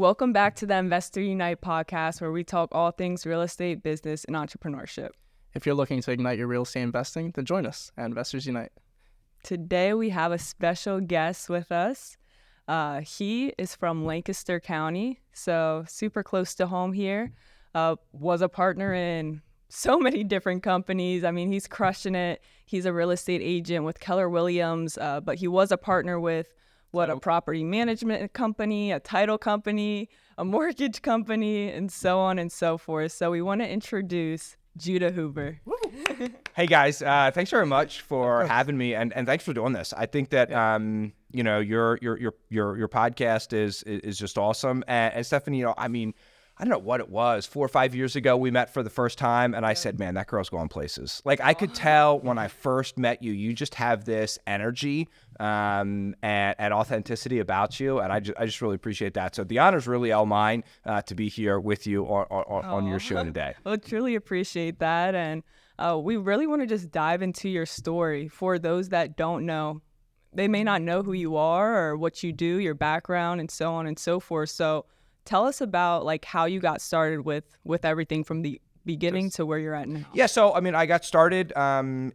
Welcome back to the Investor Unite podcast, where we talk all things real estate, business, and entrepreneurship. If you're looking to ignite your real estate investing, then join us at Investors Unite. Today, we have a special guest with us. He is from Lancaster County, so super close to home here. Was a partner in so many different companies. I mean, he's crushing it. He's a real estate agent with Keller Williams, but he was a partner with a property management company, a title company, a mortgage company, and so on and so forth. So we want to introduce Judah Hoover. Hey guys, thanks very much for having me, and thanks for doing this. I think that your podcast is just awesome. And Stefanie, I mean, I don't know what it was. 4 or 5 years ago, we met for the first time, and I said, man, that girl's going places. Like, I could tell when I first met you, you just have this energy and authenticity about you, and I just really appreciate that. So the honor's really all mine to be here with you on your show today. Well, truly appreciate that, and we really want to just dive into your story. For those that don't know, they may not know who you are or what you do, your background, and so on and so forth. So tell us about like how you got started with everything from the beginning to where you're at now. Yeah, so I mean, I got started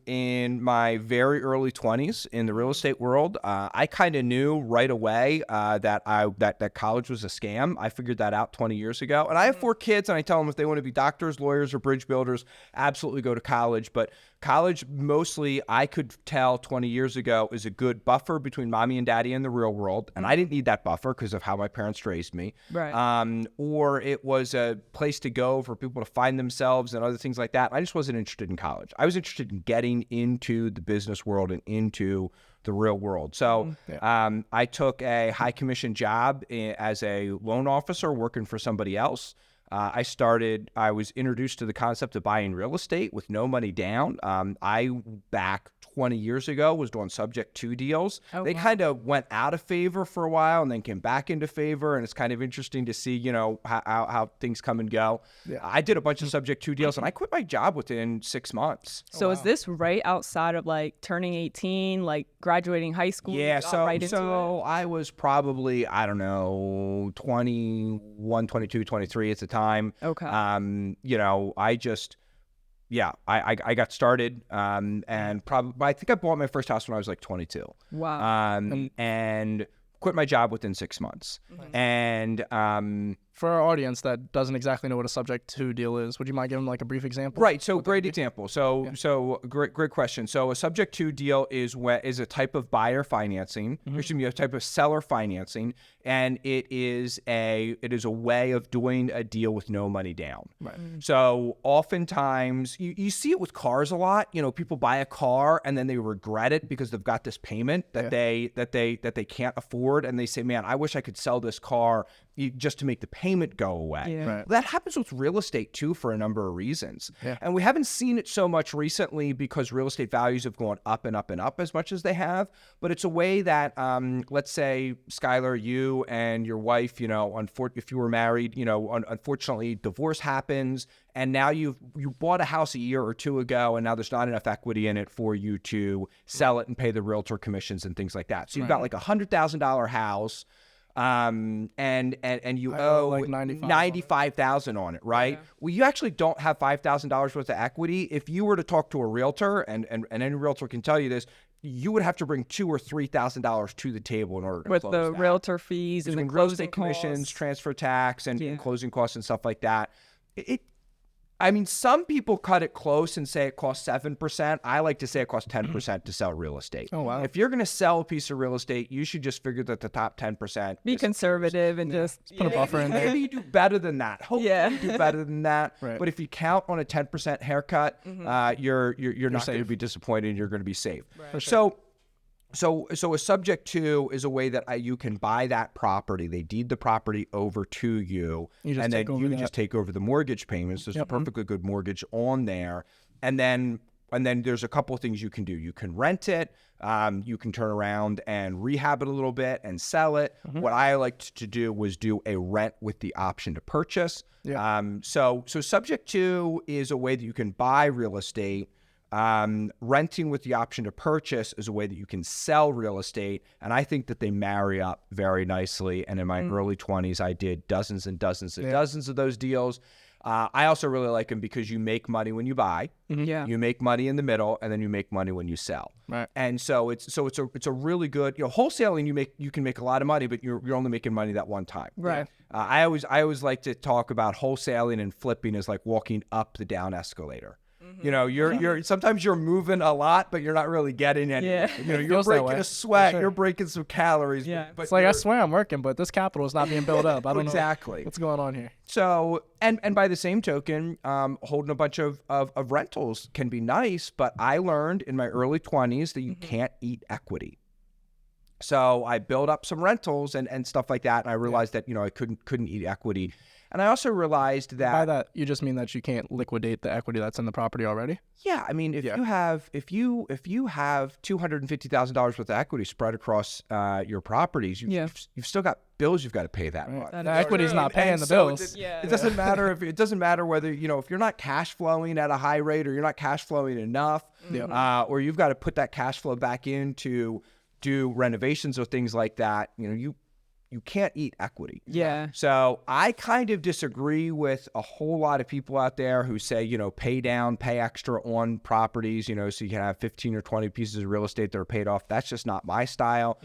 in my very early 20s in the real estate world. I kind of knew right away that college was a scam. I figured that out 20 years ago. And I have 4 kids, and I tell them if they want to be doctors, lawyers, or bridge builders, absolutely go to college. But college, mostly, I could tell 20 years ago, is a good buffer between mommy and daddy and the real world. And I didn't need that buffer because of how my parents raised me. Right. Or it was a place to go for people to find themselves and other things like that. I just wasn't interested in college. I was interested in getting into the business world and into the real world. So I took a high commission job as a loan officer working for somebody else. I was introduced to the concept of buying real estate with no money down. I, back 20 years ago, was doing subject to deals. They kind of went out of favor for a while and then came back into favor. And it's kind of interesting to see, how things come and go. Yeah. I did a bunch of subject to deals, and I quit my job within 6 months. So is this right outside of like turning 18, like graduating high school? Yeah. So I was probably, I don't know, 21, 22, 23 at the time. Okay. I got started, and probably I think I bought my first house when I was like 22. Wow. And quit my job within 6 months. And For our audience that doesn't exactly know what a subject to deal is, would you mind giving like a brief example? Right. So great example. So great question. So a subject to deal is a type of buyer financing, excuse me, a type of seller financing, and it is a way of doing a deal with no money down. Right. So oftentimes you see it with cars a lot. People buy a car and then they regret it because they've got this payment that they can't afford, and they say, "Man, I wish I could sell this car just to make the payment go away." Yeah. Right. That happens with real estate too for a number of reasons. Yeah. And we haven't seen it so much recently because real estate values have gone up and up and up as much as they have. But it's a way that, let's say, Skyler, you and your wife, if you were married, unfortunately divorce happens, and now you bought a house a year or two ago, and now there's not enough equity in it for you to sell it and pay the realtor commissions and things like that. So you've got like a $100,000 house, and you owe like $95,000 on it, right? Yeah. Well, you actually don't have $5,000 worth of equity. If you were to talk to a realtor, and any realtor can tell you this, you would have to bring $2,000 or $3,000 to the table in order to With close the that. realtor fees and the Between closing commissions, costs. transfer tax, and Yeah. closing costs and stuff like that. Some people cut it close and say it costs 7%. I like to say it costs 10% to sell real estate. Oh, wow. If you're going to sell a piece of real estate, you should just figure that the top 10%. Be conservative and just Put a buffer in there. Maybe you do better than that. Hopefully you do better than that. Right. But if you count on a 10% haircut, you're not going to safe. be disappointed. You're going to be safe. Right. So a subject to is a way that you can buy that property. They deed the property over to you, and then you just take over the mortgage payments. There's a perfectly good mortgage on there, and then there's a couple of things you can do. You can rent it. You can turn around and rehab it a little bit and sell it. What I liked to do was do a rent with the option to purchase. Yeah. So subject to is a way that you can buy real estate Renting with the option to purchase is a way that you can sell real estate, and I think that they marry up very nicely. And in my early 20s, I did dozens and dozens and dozens of those deals. I also really like them because you make money when you buy, you make money in the middle, and then you make money when you sell. Right. And so it's a really good, wholesaling. You can make a lot of money, but you're only making money that one time. Right. I always like to talk about wholesaling and flipping as like walking up the down escalator. You know, you're sometimes you're moving a lot, but you're not really getting any. Yeah. You know, you're breaking a sweat, you're breaking some calories. Yeah. But It's like, I swear I'm working, but this capital is not being built up. I don't Exactly. know what's going on here. So, and by the same token, holding a bunch of rentals can be nice, but I learned in my early 20s that you can't eat equity. So I built up some rentals and stuff like that, and I realized that, I couldn't eat equity. And I also realized that By that, you just mean that you can't liquidate the equity that's in the property already? yeah, I mean, if you have $250,000 worth of equity spread across your properties, you've still got bills you've got to pay that month. The equity's not paying And the so bills. It doesn't matter it doesn't matter whether if you're not cash flowing at a high rate or you're not cash flowing enough, or you've got to put that cash flow back in to do renovations or things like that. You can't eat equity. Yeah. So I kind of disagree with a whole lot of people out there who say, pay down, pay extra on properties, so you can have 15 or 20 pieces of real estate that are paid off. That's just not my style.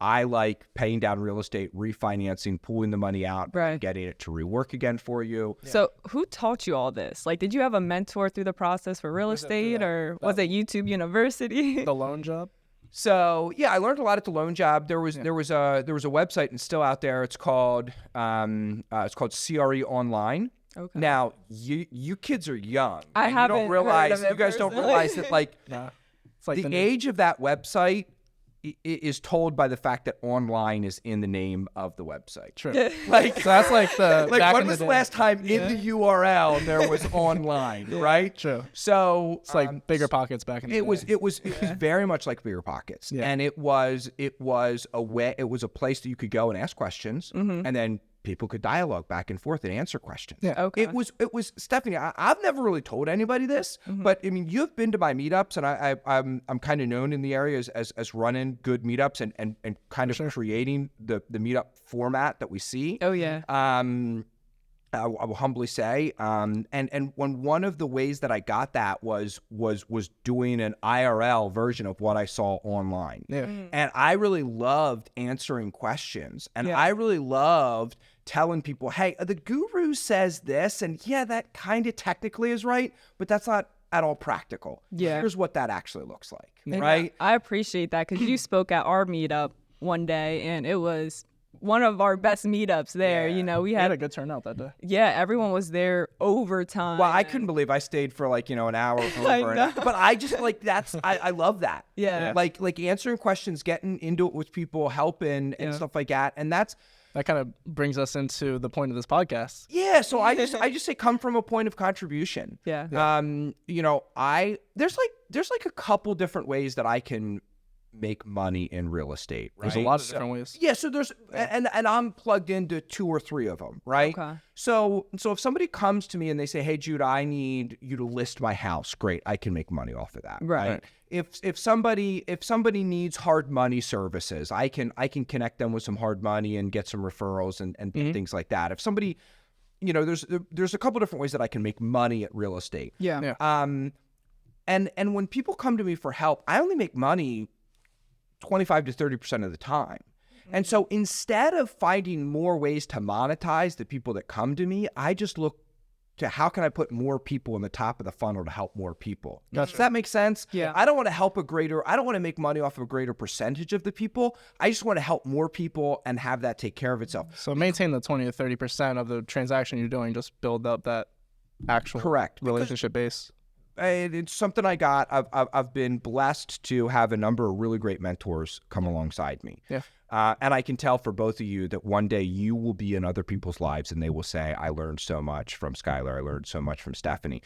I like paying down real estate, refinancing, pulling the money out, getting it to rework again for you. So who taught you all this? Like, did you have a mentor through the process for real estate, or was it YouTube University? The loan job? So I learned a lot at the loan job. There was a website and still out there. It's called CRE Online. Okay. Now you kids are young. I and haven't you don't realize heard of it you guys don't personally. realize that It's like the age of that website is told by the fact that online is in the name of the website. True. So that's like the back when in was the the day. last time in the URL there was online, right? True. So It's like Bigger Pockets back in the day. it was very much like Bigger Pockets, and it was a place that you could go and ask questions, and then people could dialogue back and forth and answer questions. Yeah. Okay. It was Stefanie. I've never really told anybody this, but I mean, you've been to my meetups, and I'm kind of known in the area as running good meetups and kind of creating the meetup format that we see. Oh yeah. I will humbly say, and when one of the ways that I got that was doing an IRL version of what I saw online. Yeah. And I really loved answering questions, and I really loved telling people, hey, the guru says this, and that kind of technically is right, but that's not at all practical. Yeah. Here's what that actually looks like, And right? I appreciate that, because you spoke at our meetup one day, and it was one of our best meetups there. We had had a good turnout that day. everyone was there overtime. Well, I couldn't believe I stayed for an hour over. But I just I love that. Yeah. Like answering questions, getting into it with people, helping and stuff like that. And that kind of brings us into the point of this podcast. Yeah, so I just say come from a point of contribution. Yeah. There's a couple different ways that I can make money in real estate, right? There's a lot of different ways. Yeah, so there's and I'm plugged into 2 or 3 of them, right? Okay. So if somebody comes to me and they say, "Hey, Judah, I need you to list my house," great, I can make money off of that, Right. If somebody needs hard money services, I can connect them with some hard money and get some referrals and things like that. If somebody, there's a couple different ways that I can make money at real estate. Yeah. And when people come to me for help, I only make money 25 to 30% of the time. And so instead of finding more ways to monetize the people that come to me, I just look to how can I put more people in the top of the funnel to help more people. Gotcha. Does that make sense? Yeah. I don't want to I don't want to make money off of a greater percentage of the people. I just want to help more people and have that take care of itself. So maintain the 20 to 30% of the transaction you're doing, just build up that actual relationship base. It's something I got. I've been blessed to have a number of really great mentors come alongside me. Yeah. And I can tell for both of you that one day you will be in other people's lives and they will say, I learned so much from Skyler. I learned so much from Stefanie.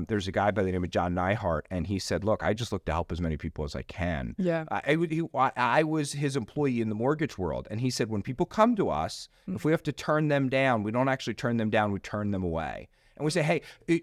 There's a guy by the name of John Neihart, and he said, look, I just look to help as many people as I can. Yeah. I was his employee in the mortgage world. And he said, when people come to us, if we have to turn them down, we don't actually turn them down, we turn them away. and we say, hey,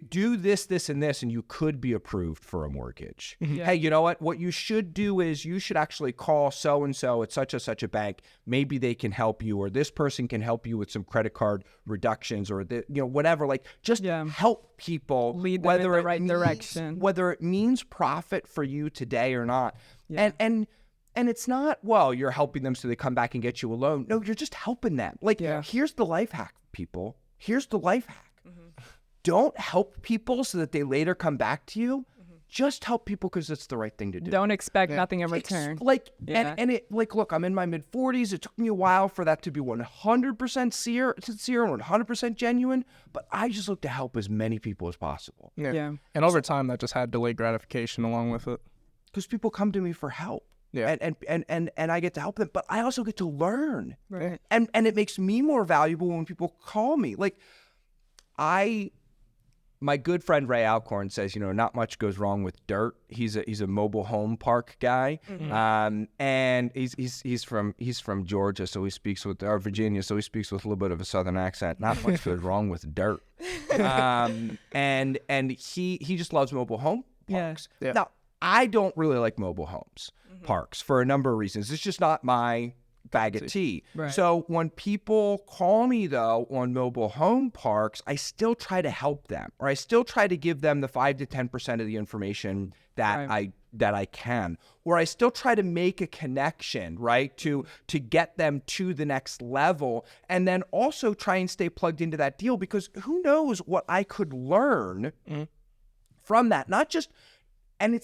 do this, this, and this, and you could be approved for a mortgage. Yeah. Hey, you know what? What you should do is you should actually call so-and-so at such a bank. Maybe they can help you, or this person can help you with some credit card reductions, or whatever. Like, just help people, lead them in the right direction, whether it means profit for you today or not. And it's not, well, you're helping them so they come back and get you a loan. No, you're just helping them. Like, here's the life hack, people. Here's the life hack. Don't help people so that they later come back to you. Just help people because it's the right thing to do. Don't expect nothing in return. Look, I'm in my mid-40s. It took me a while for that to be 100% sincere and 100% genuine, but I just look to help as many people as possible. Yeah. And over time, that just had delayed gratification along with it. Because people come to me for help. Yeah. And I get to help them, but I also get to learn. Right. And it makes me more valuable when people call me. Like, my good friend Ray Alcorn says, not much goes wrong with dirt. He's a mobile home park guy. And he's from Georgia, so he speaks with Virginia, so he speaks with a little bit of a southern accent. Not much goes wrong with dirt. And he just loves mobile home parks. Yeah. Now, I don't really like mobile homes parks for a number of reasons. It's just not my bag of tea. Right. So when people call me, though, on mobile home parks, I still try to help them, or I still try to give them the 5 to 10% of the information that I can, or I still try to make a connection, right, to get them to the next level, and then also try and stay plugged into that deal, because who knows what I could learn from that. Not just, and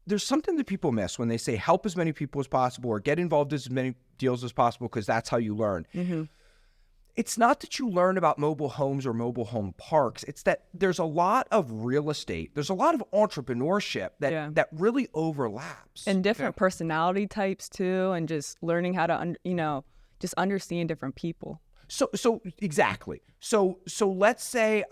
there's something that people miss when they say help as many people as possible or get involved in as many deals as possible because that's how you learn. It's not that you learn about mobile homes or mobile home parks. It's that there's a lot of real estate. There's a lot of entrepreneurship that really overlaps. And different personality types too, and just learning how to, just understand different people. So exactly. So let's say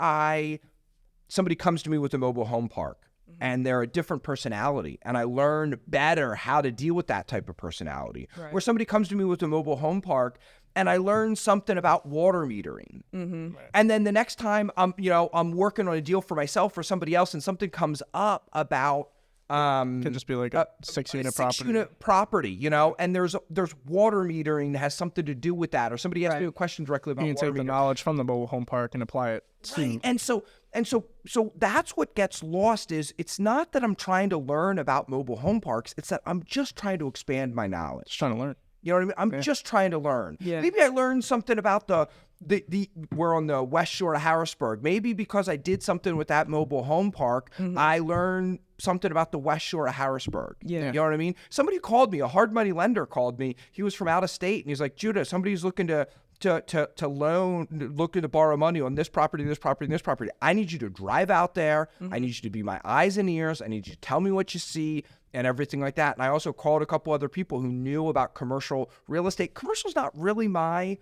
somebody comes to me with a mobile home park. And they're a different personality, and I learn better how to deal with that type of personality. Right. Where somebody comes to me with a mobile home park, and I learn something about water metering, and then the next time I'm working on a deal for myself or somebody else, and something comes up about can just be like a 6-unit property. And there's water metering that has something to do with that, or somebody asks me a question directly about water metering. You can take the knowledge from the mobile home park and apply it. Right. And so that's what gets lost. Is it's not that I'm trying to learn about mobile home parks, it's that I'm just trying to expand my knowledge. Just trying to learn. You know what I mean? I'm just trying to learn. Yeah. Maybe I learned something about we're on the west shore of Harrisburg. Maybe because I did something with that mobile home park, I learned something about the west shore of Harrisburg. Yeah. You know what I mean? Somebody called me, a hard money lender called me. He was from out of state, and he's like, Judah, somebody's looking to borrow money on this property, this property, and this property. I need you to drive out there. I need you to be my eyes and ears. I need you to tell me what you see and everything like that. And I also called a couple other people who knew about commercial real estate. Commercial's not really my,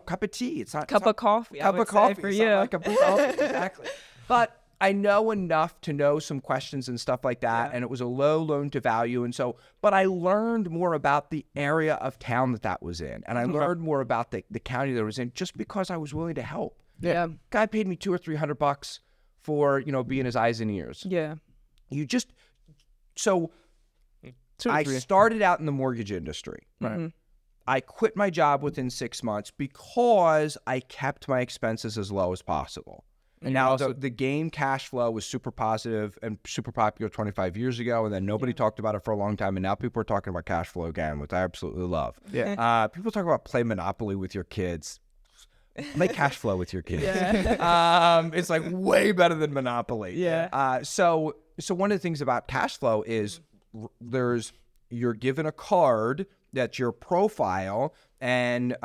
cup of tea. It's not cup of coffee. Cup of coffee for you. Not cup of coffee, exactly. But I know enough to know some questions and stuff like that, and it was a low loan to value, and so. But I learned more about the area of town that was in, and I learned more about the county that it was in, just because I was willing to help. Yeah, guy paid me $200 or $300 for being his eyes and ears. Yeah, I started out in the mortgage industry. Right. I quit my job within 6 months because I kept my expenses as low as possible. And now the game cash flow was super positive and super popular 25 years ago, and then nobody talked about it for a long time, and now people are talking about cash flow again, which I absolutely love. Yeah. People talk about play Monopoly with your kids. Make cash flow with your kids. Yeah. It's like way better than Monopoly. Yeah. So one of the things about cash flow is you're given a card that's your profile, and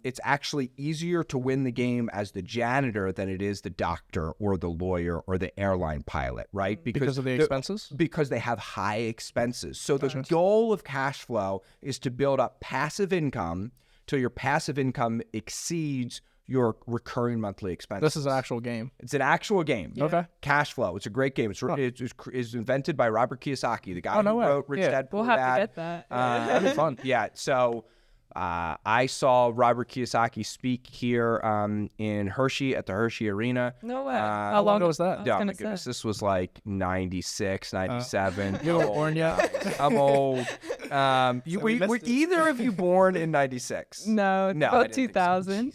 it's actually easier to win the game as the janitor than it is the doctor or the lawyer or the airline pilot, right? Because of the expenses? Because they have high expenses. So the goal of cash flow is to build up passive income till your passive income exceeds your recurring monthly expenses. This is an actual game. It's an actual game. Yeah. Okay. Cash flow. It's a great game. It's invented by Robert Kiyosaki, the guy who wrote Rich Dad Poor Dad. We'll have to get that. That'd be fun. Yeah. So I saw Robert Kiyosaki speak here in Hershey at the Hershey Arena. No way. How long ago was that? Yeah, my goodness. This was like 96, 97. You weren't born yet? I'm old. we Were either of you born in 96? No, about 2000.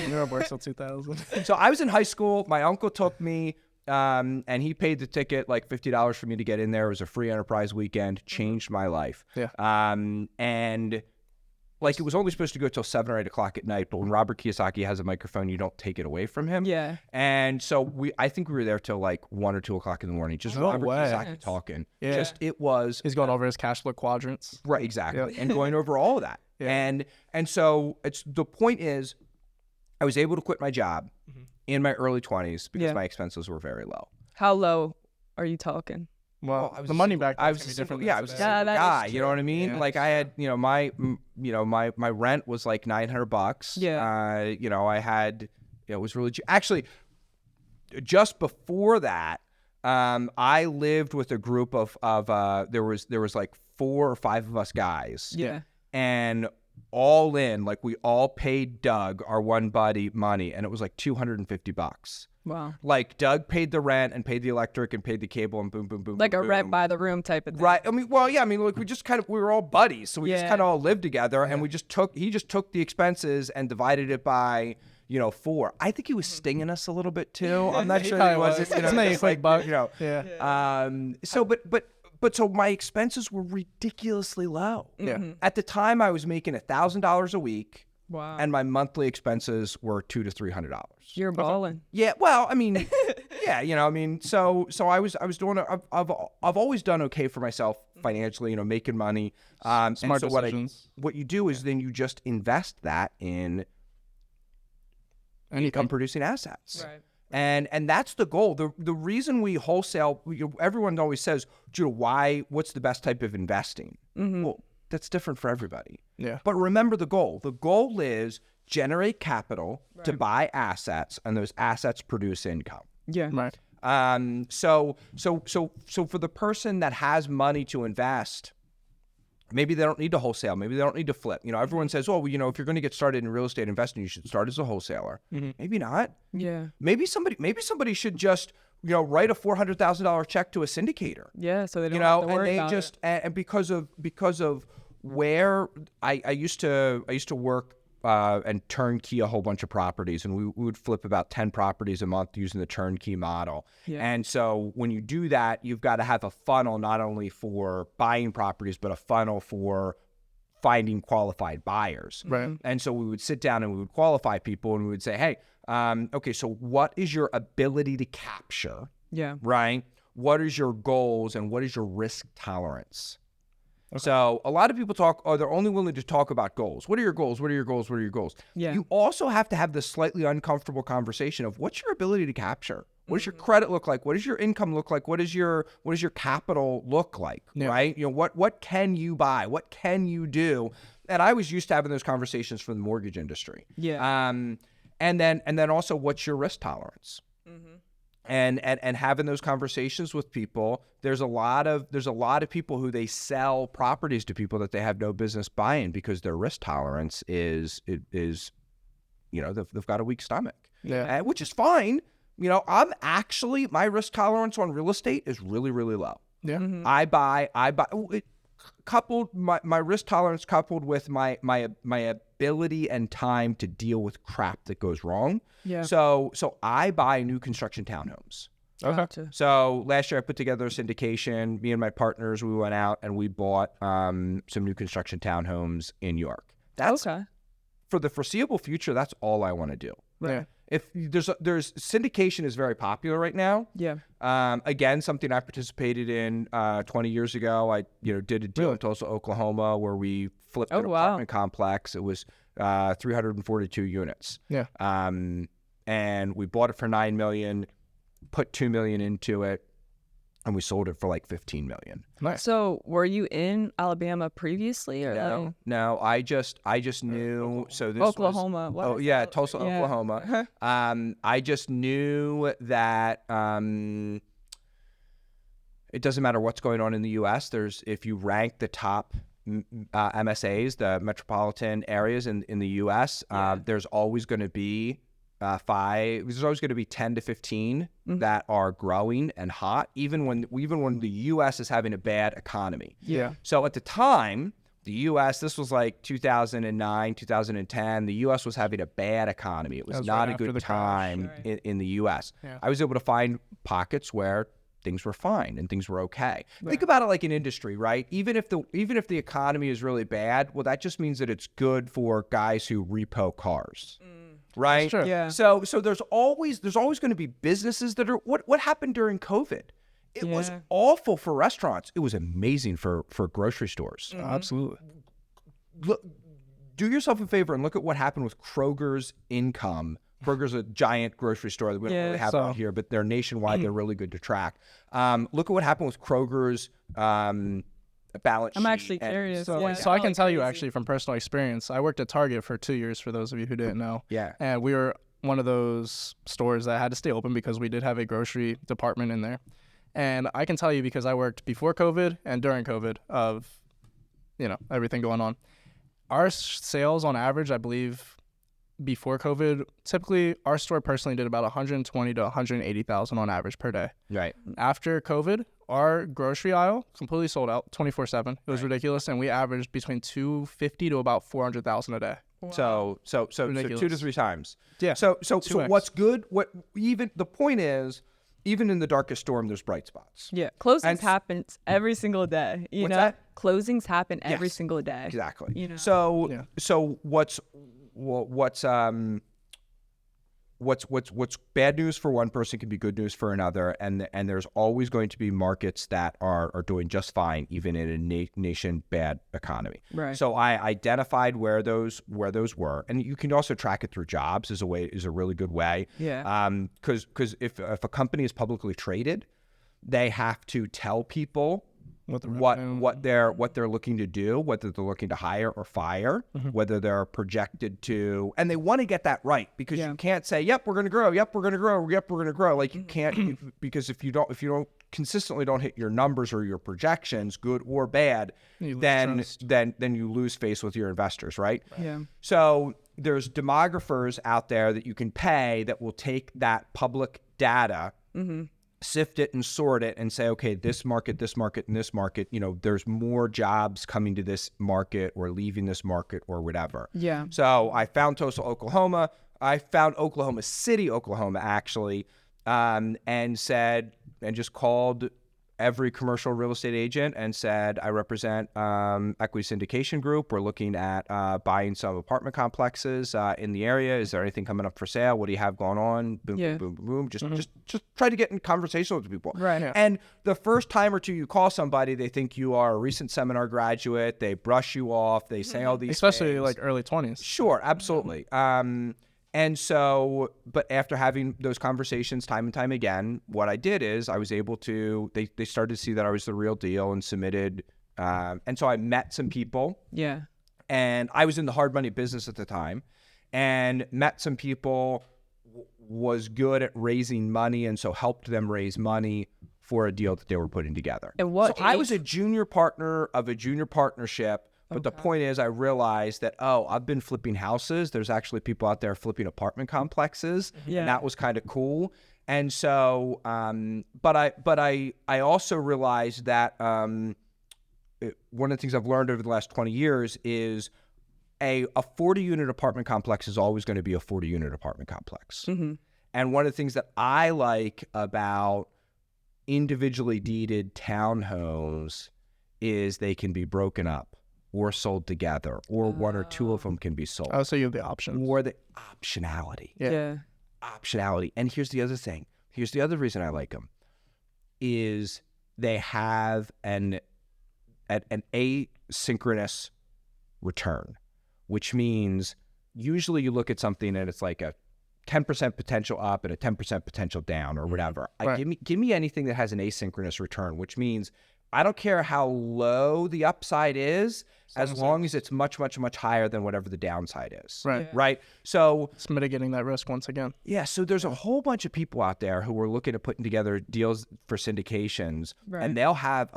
You were born till 2000. So I was in high school. My uncle took me, and he paid the ticket, like $50 for me to get in there. It was a free enterprise weekend. Changed my life. Yeah. And like it was only supposed to go till 7 or 8 o'clock at night, but when Robert Kiyosaki has a microphone, you don't take it away from him. Yeah. And so I think we were there till like 1 or 2 o'clock in the morning. Just Robert Kiyosaki talking. Yeah. Just it was. He's going over his cash flow quadrants. Right, exactly. And going over all of that. Yeah. And so the point is, I was able to quit my job in my early 20s because my expenses were very low. How low are you talking? Well, the money back then was different. Yeah, I was a single guy. You know what I mean? Yeah. Like I had, my rent was like $900. Yeah. I had, it was really cheap. Actually, just before that, I lived with a group of there was like 4 or 5 of us guys. Yeah. And all in, like we all paid Doug, our one buddy, money, and it was like $250. Wow. Like Doug paid the rent and paid the electric and paid the cable and boom, boom, boom. Like boom, a rent by the room type of thing. Right. I mean, like we were all buddies. So we just kind of all lived together and he just took the expenses and divided it by, 4. I think he was stinging us a little bit too. I'm not sure that he was. So my expenses were ridiculously low. Yeah. At the time I was making $1,000 a week. Wow. And my monthly expenses were $200 to $300. You're balling. Yeah. Well, I mean, so I was doing. I've always done okay for myself financially. making money. Smart decisions. What you do is then you just invest that in income producing assets. Right. And that's the goal. The reason we wholesale, everyone always says, Judah, what's the best type of investing? Mm-hmm. Well, that's different for everybody. Yeah. But remember the goal. The goal is generate capital to buy assets, and those assets produce income. Yeah. Right. So for the person that has money to invest, maybe they don't need to wholesale. Maybe they don't need to flip. Everyone says, if you're going to get started in real estate investing, you should start as a wholesaler. Mm-hmm. Maybe not. Yeah. Maybe somebody should just, write a $400,000 check to a syndicator. Yeah. So they don't have to worry about it. And because of where I used to work and turnkey a whole bunch of properties, and we would flip about 10 properties a month using the turnkey model. Yeah. And so when you do that, you've got to have a funnel not only for buying properties, but a funnel for finding qualified buyers. Right. And so we would sit down and we would qualify people, and we would say, hey, okay, so what is your ability to capture? Yeah. Right? What is your goals and what is your risk tolerance? Okay. So a lot of people they're only willing to talk about goals. What are your goals? What are your goals? What are your goals? Yeah. You also have to have this slightly uncomfortable conversation of what's your ability to capture? What does your credit look like? What does your income look like? What does your capital look like? Yeah. Right? What can you buy? What can you do? And I was used to having those conversations for the mortgage industry. Yeah. And then also what's your risk tolerance? Mm-hmm. And having those conversations with people, there's a lot of people who they sell properties to people that they have no business buying because their risk tolerance is they've got a weak stomach. Yeah. Which is fine. I'm actually, my risk tolerance on real estate is really, really low. Yeah. Mm-hmm. I buy coupled my risk tolerance coupled with my ability and time to deal with crap that goes wrong. Yeah. So I buy new construction townhomes. Okay. Gotcha. So last year I put together a syndication. Me and my partners, we went out and we bought some new construction townhomes in New York. That's okay. For the foreseeable future, that's all I want to do. Right. Yeah. If there's syndication is very popular right now. Yeah. Again, something I participated in 20 years ago. I did a deal in Tulsa, Oklahoma, where we flipped an apartment complex. It was 342 units. Yeah. And we bought it for $9 million, put $2 million into it, and we sold it for like $15 million. Nice. So were you in Alabama previously, or No. I just knew. So this Oklahoma. was, Tulsa, Oklahoma. I just knew that it doesn't matter what's going on in the U.S. If you rank the top MSAs, the metropolitan areas in the U.S., there's always going to be there's always going to be 10 to 15 that are growing and hot, even when the U.S. is having a bad economy. Yeah. So at the time, the U.S., this was like 2009, 2010, the U.S. was having a bad economy. It was not a good time in the U.S. Yeah. I was able to find pockets where things were fine and things were okay. Right. Think about it like an industry, right? Even if the economy is really bad, well, that just means that it's good for guys who repo cars. Right? Yeah. So there's always going to be businesses that are what happened during COVID. It was awful for restaurants. It was amazing for grocery stores. Absolutely. Look, do yourself a favor and look at what happened with Kroger's income. Kroger's a giant grocery store that we don't really have out here, but they're nationwide. They're really good to track. Look at what happened with Kroger's balance sheet. I'm actually curious. So I can tell you actually from personal experience, I worked at Target for 2 years, for those of you who didn't know. Yeah. And we were one of those stores that had to stay open because we did have a grocery department in there. And I can tell you, because I worked before COVID and during COVID of, everything going on. Our sales on average, I believe, before COVID, typically our store personally did about 120 to 180,000 on average per day. Right. After COVID, our grocery aisle completely sold out 24/7. It was ridiculous, and we averaged between 250 to about 400,000 a day. Wow. So 2 to 3 times. Yeah. So what's good? The point is, even in the darkest storm, there's bright spots. Yeah. Closings happens every single day. What's that? Closings happen every single day. Exactly. So what's bad news for one person can be good news for another, and there's always going to be markets that are doing just fine even in a nation bad economy. Right. So I identified where those were, and you can also track it through jobs is a really good way. Yeah. Because if a company is publicly traded, they have to tell people what they're looking to do, whether they're looking to hire or fire, whether they're projected to, and they want to get that right, because you can't say, "Yep, we're going to grow. Yep, we're going to grow. Yep, we're going to grow." Like you can't, because if you don't consistently don't hit your numbers or your projections, good or bad, then you lose face with your investors, right? Yeah. So there's demographers out there that you can pay that will take that public data. Sift it and sort it and say, okay, this market, and this market, there's more jobs coming to this market or leaving this market or whatever. Yeah. So I found Tulsa, Oklahoma. I found Oklahoma City, Oklahoma, actually, and just called every commercial real estate agent and said, I represent Equity Syndication Group. We're looking at buying some apartment complexes in the area. Is there anything coming up for sale? What do you have going on? Boom, boom, boom, boom. Just try to get in conversation with people. Right. Yeah. And the first time or two you call somebody, they think you are a recent seminar graduate. They brush you off. They say all these especially things. Like early 20s. Sure, absolutely. And so, but after having those conversations time and time again, what I did is I was able to, they started to see that I was the real deal and submitted. And so I met some people. Yeah. And I was in the hard money business at the time and met some people, was good at raising money, and so helped them raise money for a deal that they were putting together. And what? So I was a junior partner of a junior partnership. But the point is, I realized that, I've been flipping houses. There's actually people out there flipping apartment complexes. Yeah. And that was kind of cool. And so, but I also realized that one of the things I've learned over the last 20 years is a 40-unit apartment complex is always going to be a 40-unit apartment complex. And one of the things that I like about individually deeded townhomes is they can be broken up or sold together, or one or two of them can be sold. Oh, so you have the options. Or the optionality. Yeah. Optionality. And here's the other thing. Here's the other reason I like them, is they have an asynchronous return, which means usually you look at something and it's like a 10% potential up and a 10% potential down or whatever. Right. Give me anything that has an asynchronous return, which means I don't care how low the upside is, as long as it's much, much, much higher than whatever the downside is. Right. Yeah. Right. So it's mitigating that risk once again. Yeah. So there's a whole bunch of people out there who are looking at putting together deals for syndications, Right. and they'll have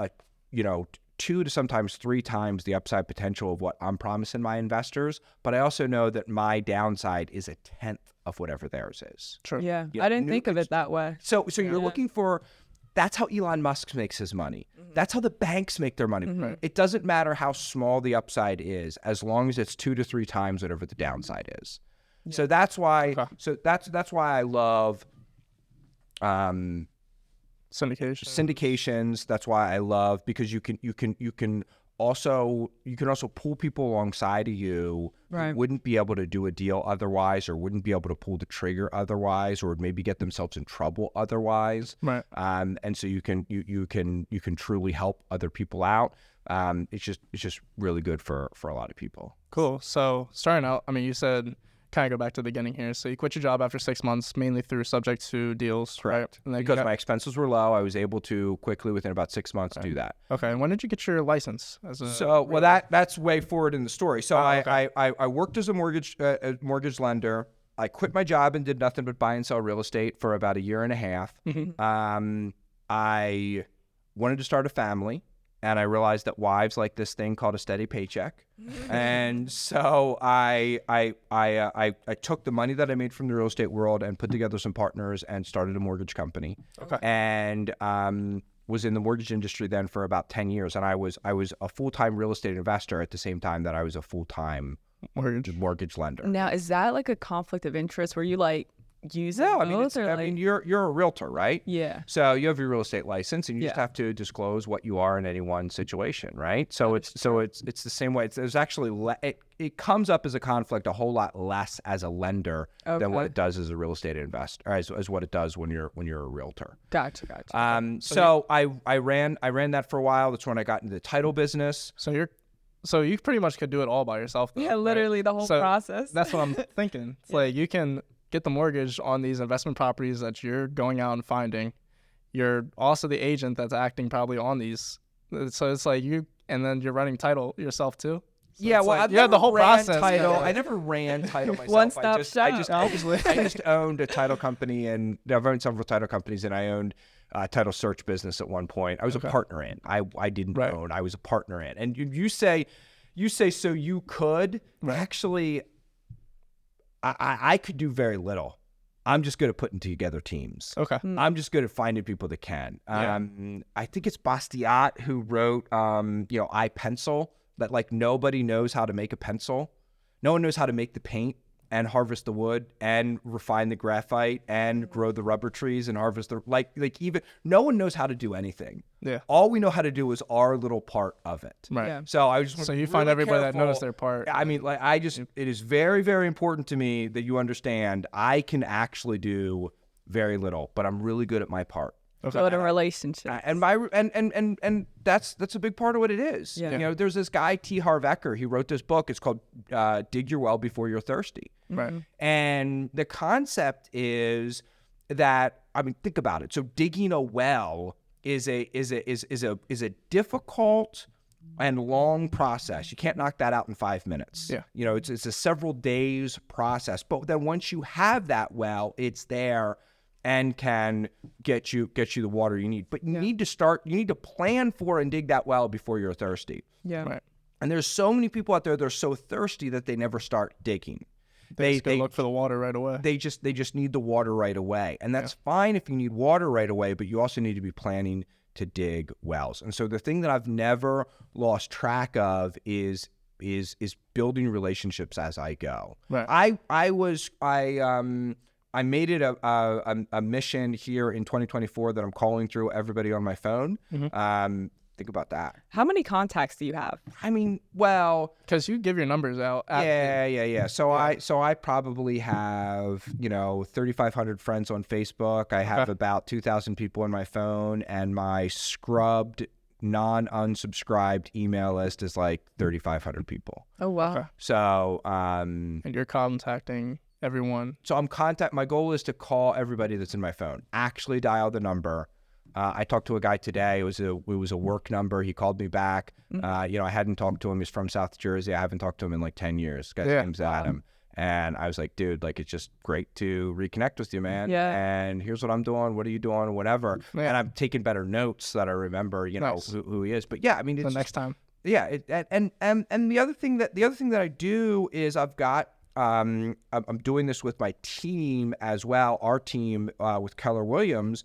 2 to sometimes 3 times the upside potential of what I'm promising my investors, but I also know that my downside is a 10th of whatever theirs is. Sure. Yeah. I didn't think of it that way. So you're looking for, that's how Elon Musk makes his money. That's how the banks make their money. Right. It doesn't matter how small the upside is, as long as it's 2 to 3 times whatever the downside is. Yeah. So that's why. Okay. So that's why I love syndications. That's why I love, because you can also pull people alongside of you who wouldn't be able to do a deal otherwise, or wouldn't be able to pull the trigger otherwise, or maybe get themselves in trouble otherwise. Right. And so you can truly help other people out. It's just really good for a lot of people. Cool. So starting out, I mean, you said, kind of go back to the beginning here. So you quit your job after 6 months, mainly through subject to deals, correct? Right? And then because my expenses were low, I was able to quickly, within about 6 months, do that. Okay. And when did you get your license? That's way forward in the story. So okay. I worked as a mortgage lender. I quit my job and did nothing but buy and sell real estate for about 1.5 years. I wanted to start a family, and I realized that wives like this thing called a steady paycheck. And so I took the money that I made from the real estate world and put together some partners and started a mortgage company. Okay. And was in the mortgage industry then for about 10 years. And I was a full-time real estate investor at the same time that I was a full-time mortgage lender. Now, is that like a conflict of interest where you like use it? No, I mean, you're a realtor, right? Yeah. So you have your real estate license, and you just have to disclose what you are in any one situation, right? So it's the same way. There's actually it comes up as a conflict a whole lot less as a lender than what it does as a real estate investor, or as what it does when you're a realtor. Gotcha. So I ran that for a while. That's when I got into the title business. So you pretty much could do it all by yourself, though, yeah, literally right? the whole process. That's what I'm thinking. It's like you can get the mortgage on these investment properties that you're going out and finding. You're also the agent that's acting probably on these. So it's like and then you're running title yourself too. So yeah, well, like, the whole process. Title. I never ran title myself. One-stop shop. I just owned a title company, and I've owned several title companies, and I owned a title search business at one point. I was a partner in. I didn't own. I was a partner in. And you say so you could actually. I could do very little. I'm just good at putting together teams. Okay. I'm just good at finding people that can. I think it's Bastiat who wrote, iPencil, that like nobody knows how to make a pencil. No one knows how to make the paint and harvest the wood and refine the graphite and grow the rubber trees and harvest even no one knows how to do anything. Yeah. All we know how to do is our little part of it. Right. Yeah. So I just want so to you be find really everybody careful. that knows their part. I mean, it is very, very important to me that you understand I can actually do very little, but I'm really good at my part. Okay. Build a relationship. And that's a big part of what it is. Yeah. There's this guy, T. Harv Eker. He wrote this book. It's called Dig Your Well Before You're Thirsty. Right. And the concept is that, I mean, think about it. So digging a well is a difficult and long process. You can't knock that out in 5 minutes. Yeah. It's a several days process. But then once you have that well, it's there and can get you the water you need. But you need to plan for and dig that well before you're thirsty. Yeah. Right. And there's so many people out there that are so thirsty that they never start digging. They look for the water right away. They just need the water right away. And that's fine if you need water right away, but you also need to be planning to dig wells. And so the thing that I've never lost track of is building relationships as I go. Right. I made it a mission here in 2024 that I'm calling through everybody on my phone. Think about that. How many contacts do you have? I mean, well, because you give your numbers out. Yeah. So I probably have 3,500 friends on Facebook. I have about 2,000 people on my phone, and my scrubbed, non-unsubscribed email list is like 3,500 people. Oh wow. Okay. So and you're contacting everyone. So my goal is to call everybody that's in my phone. Actually dial the number. I talked to a guy today. It was a work number. He called me back. I hadn't talked to him. He's from South Jersey. I haven't talked to him in like 10 years. Guy's name's Adam. And I was like, dude, like, it's just great to reconnect with you, man. Yeah. And here's what I'm doing. What are you doing? Whatever. Yeah. And I'm taking better notes so that I remember, you know, who he is. But yeah, I mean, it's The next time. Yeah. And the other thing that I do is I've got, I'm doing this with my team as well. Our team with Keller Williams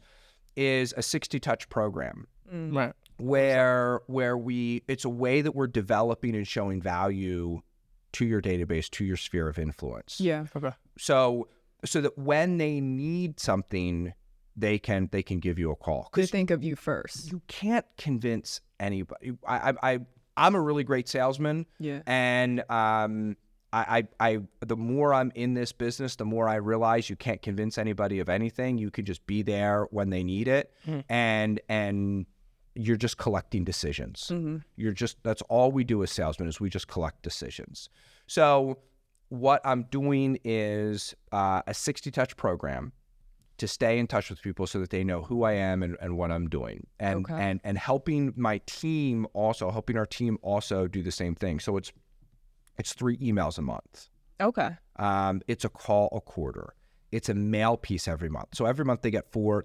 is a 60 touch program. Right. Where it's a way that we're developing and showing value to your database, to your sphere of influence. Yeah. Okay. So that when they need something, they can give you a call. They think of you first. You can't convince anybody. I'm a really great salesman. Yeah. And the more I'm in this business, the more I realize you can't convince anybody of anything. You can just be there when they need it, and you're just collecting decisions. That's all we do as salesmen, is we just collect decisions. So what I'm doing is a 60 touch program to stay in touch with people so that they know who I am and what I'm doing, and helping my team also, helping our team also do the same thing. So it's 3 emails a month. Okay. It's a call a quarter. It's a mail piece every month. So every month they get 4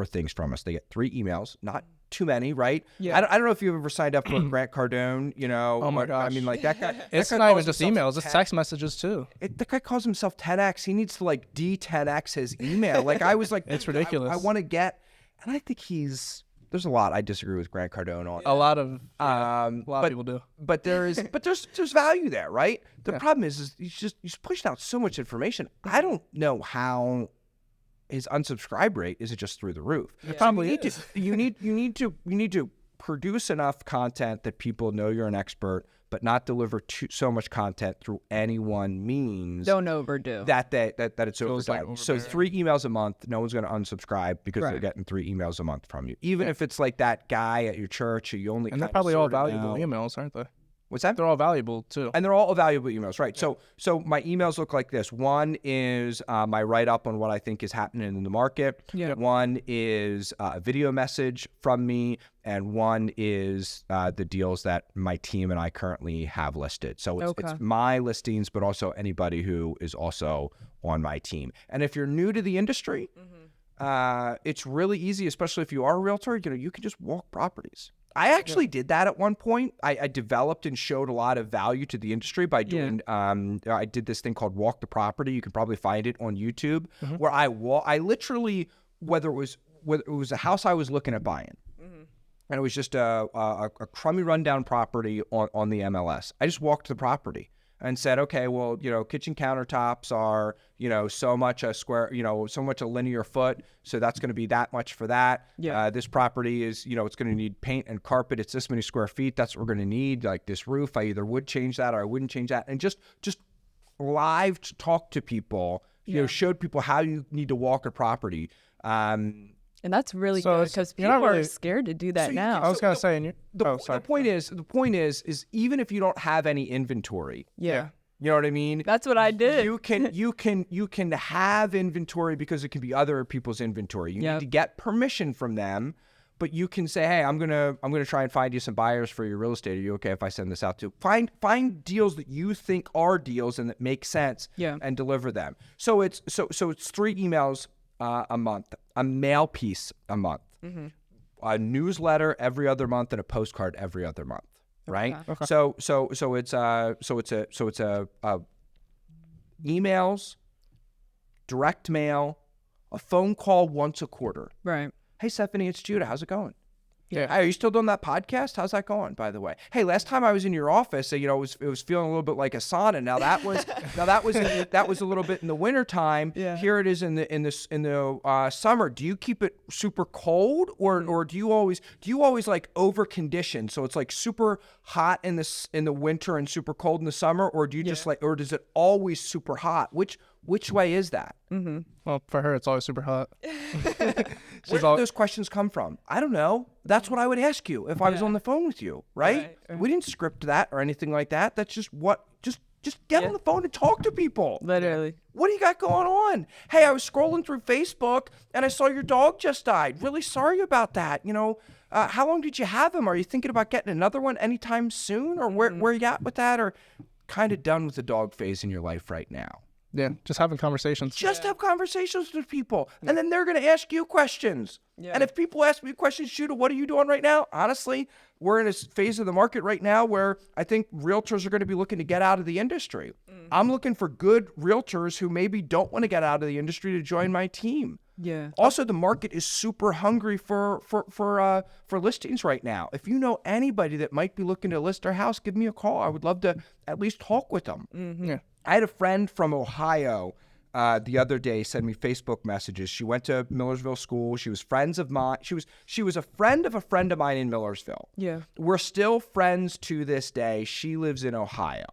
things from us. They get 3 emails, not too many, right? Yeah. I don't know if you've ever signed up for Grant Cardone, you know. Oh my gosh. I mean, like, that guy. It's that guy not even calls just himself emails. It's text messages too. That guy calls himself 10X. He needs to like D10X his email. Like, I was like, It's ridiculous. I want to get, and I think there's a lot I disagree with Grant Cardone on. A lot of people do. But there's value there, right? The problem is he's pushing out so much information. I don't know how his unsubscribe rate is just through the roof. It probably is. You need to produce enough content that people know you're an expert, but not deliver so much content through any one means. Don't overdo. That it's Feels like overdone. So overbearing. 3 emails a month, no one's going to unsubscribe because they're getting 3 emails a month from you. Even if it's like that guy at your church who you only And they're kinda probably all sorted valuable out. emails, aren't they? What's that? They're all valuable too. And they're all valuable emails, right? So my emails look like this. One is my write-up on what I think is happening in the market. Yeah. One is a video message from me, and one is the deals that my team and I currently have listed. So it's my listings, but also anybody who is also on my team. And if you're new to the industry, it's really easy, especially if you are a realtor. You can just walk properties. I actually did that at one point. I developed and showed a lot of value to the industry by doing, I did this thing called Walk the Property. You can probably find it on YouTube, where I literally, whether it was a house I was looking at buying, and it was just a crummy rundown property on the MLS. I just walked the property and said, okay, well, kitchen countertops are, so much a square, so much a linear foot. So that's going to be that much for that. Yeah. This property is, it's going to need paint and carpet. It's this many square feet. That's what we're going to need. Like this roof, I either would change that or I wouldn't change that. And just live talk to people, showed people how you need to walk a property. And that's really So good, it's- because you're people not are really- scared to do that now. I was gonna say, The point is even if you don't have any inventory, Yeah. you know what I mean? That's what I did. You can have inventory because it can be other people's inventory. You need to get permission from them, but you can say, hey, I'm gonna try and find you some buyers for your real estate. Are you okay if I send this out to find deals that you think are deals and that make sense, and deliver them. So it's 3 emails a month, a mail piece a month, a newsletter every other month, and a postcard every other month. Right. Okay. So it's emails, direct mail, a phone call once a quarter. Right. Hey, Stefanie, it's Judah. How's it going? Yeah. Hey, are you still doing that podcast? How's that going, by the way? Hey, last time I was in your office, it was feeling a little bit like a sauna. Now that was a little bit in the wintertime. Yeah. Here it is in the summer. Do you keep it super cold, or do you always like over condition? So it's like super hot in the winter and super cold in the summer, or do you just or does it always super hot? Which way is that? Well, for her, it's always super hot. Where do those questions come from? I don't know. That's what I would ask you if I was on the phone with you, right? We didn't script that or anything like that. That's just just get on the phone and talk to people. Literally. What do you got going on? Hey, I was scrolling through Facebook and I saw your dog just died. Really sorry about that. How long did you have him? Are you thinking about getting another one anytime soon? Or where you at with that? Or kind of done with the dog phase in your life right now? Yeah, just having conversations. Just have conversations with people, and then they're going to ask you questions. Yeah. And if people ask me questions, Judah, what are you doing right now? Honestly, we're in a phase of the market right now where I think realtors are going to be looking to get out of the industry. I'm looking for good realtors who maybe don't want to get out of the industry to join my team. Yeah. Also, the market is super hungry for listings right now. If you know anybody that might be looking to list their house, give me a call. I would love to at least talk with them. Yeah. I had a friend from Ohio the other day send me Facebook messages. She went to Millersville School. She was friends of mine. She was a friend of mine in Millersville. Yeah. We're still friends to this day. She lives in Ohio.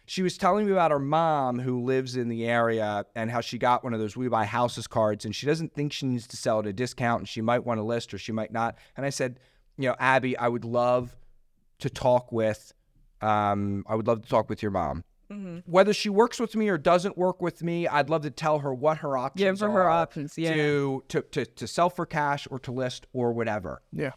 She was telling me about her mom who lives in the area and how she got one of those We Buy Houses cards, and she doesn't think she needs to sell at a discount, and she might want to list or she might not. And I said, Abby, I would love to talk with your mom. Mm-hmm. Whether she works with me or doesn't work with me, I'd love to tell her what her options are. Give her her options, yeah. To sell for cash or to list or whatever. Yeah.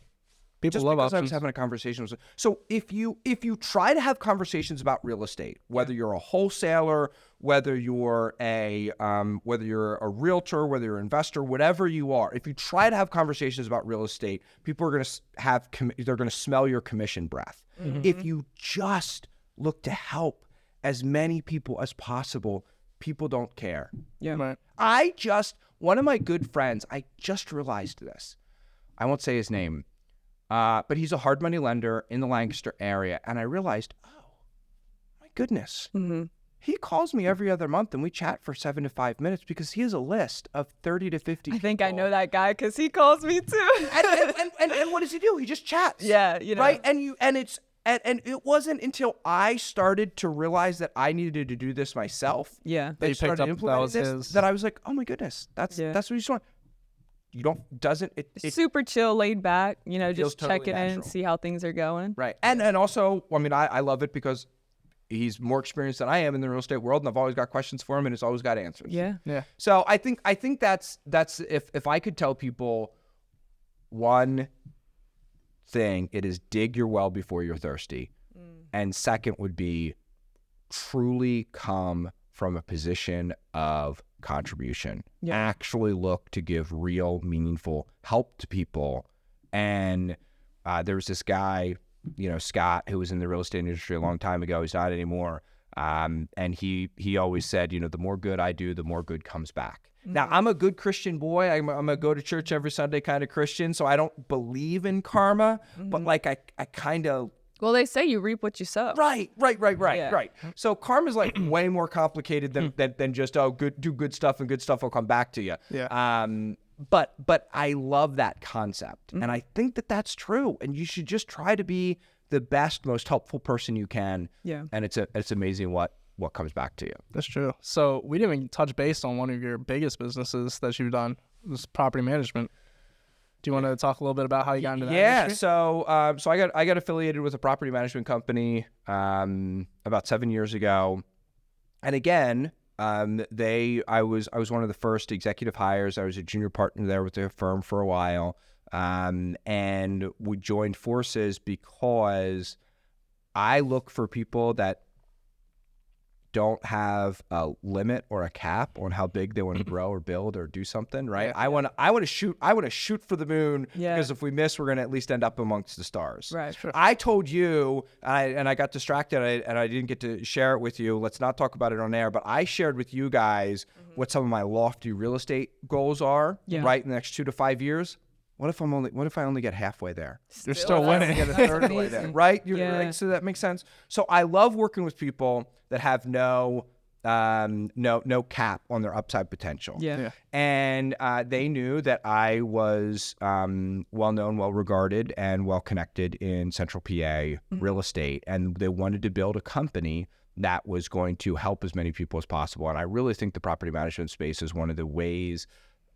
People Just love because options. I was having a conversation with. So if you try to have conversations about real estate, whether you're a wholesaler, whether you're a realtor, whether you're an investor, whatever you are, if you try to have conversations about real estate, people are going to they're going to smell your commission breath. Mm-hmm. If you just look to help as many people as possible, people don't care. Yeah. Right. One of my good friends, I just realized this. I won't say his name. But he's a hard money lender in the Lancaster area. And I realized, oh, my goodness. Mm-hmm. He calls me every other month and we chat for 7 to 5 minutes because he has a list of 30 to 50 I think people. I know that guy because he calls me too. and what does he do? He just chats. Yeah, Right? And it wasn't until I started to realize that I needed to do this myself. Yeah. That you picked up that was his. That I was like, oh my goodness, that's what you just want. You don't, it super chill, laid back, feels just totally checking in, natural. see how things are going. Right. And also, I mean, I love it because he's more experienced than I am in the real estate world, and I've always got questions for him, and it's always got answers. Yeah. Yeah. So I think that's if I could tell people one thing, it is dig your well before you're thirsty. And second would be truly come from a position of contribution. Yeah. Actually look to give real, meaningful help to people. And there was this guy, Scott, who was in the real estate industry a long time ago. He's not anymore. And he always said, the more good I do, the more good comes back. Mm-hmm. Now, I'm a good Christian boy. I'm a go to church every Sunday kind of Christian, so I don't believe in karma, but like I kind of... Well, they say you reap what you sow. Right. Yeah. Right. So karma is like way more complicated than just, do good stuff and good stuff will come back to you. Yeah. But I love that concept. And I think that that's true. And you should just try to be the best, most helpful person you can. Yeah. And it's amazing what comes back to you. That's true. So we didn't even touch base on one of your biggest businesses that you've done, this property management. Do you want to talk a little bit about how you got into that industry? So I got affiliated with a property management company about 7 years ago, and again, I was one of the first executive hires. I was a junior partner there with the firm for a while, and we joined forces because I look for people that don't have a limit or a cap on how big they want to grow or build or do something, right? Yeah. I want to shoot for the moon, Yeah. because if we miss, we're going to at least end up amongst the stars. Right. Sure. I told you, and I got distracted, and I didn't get to share it with you. Let's not talk about it on air, but I shared with you guys what some of my lofty real estate goals are, Yeah. right, in the next 2 to 5 years. What if I only get halfway there? You're still winning. Get a third of the way there, right? Yeah. Right? So that makes sense. So I love working with people that have no cap on their upside potential. Yeah. And they knew that I was well known, well regarded, and well connected in Central PA real estate, and they wanted to build a company that was going to help as many people as possible. And I really think the property management space is one of the ways.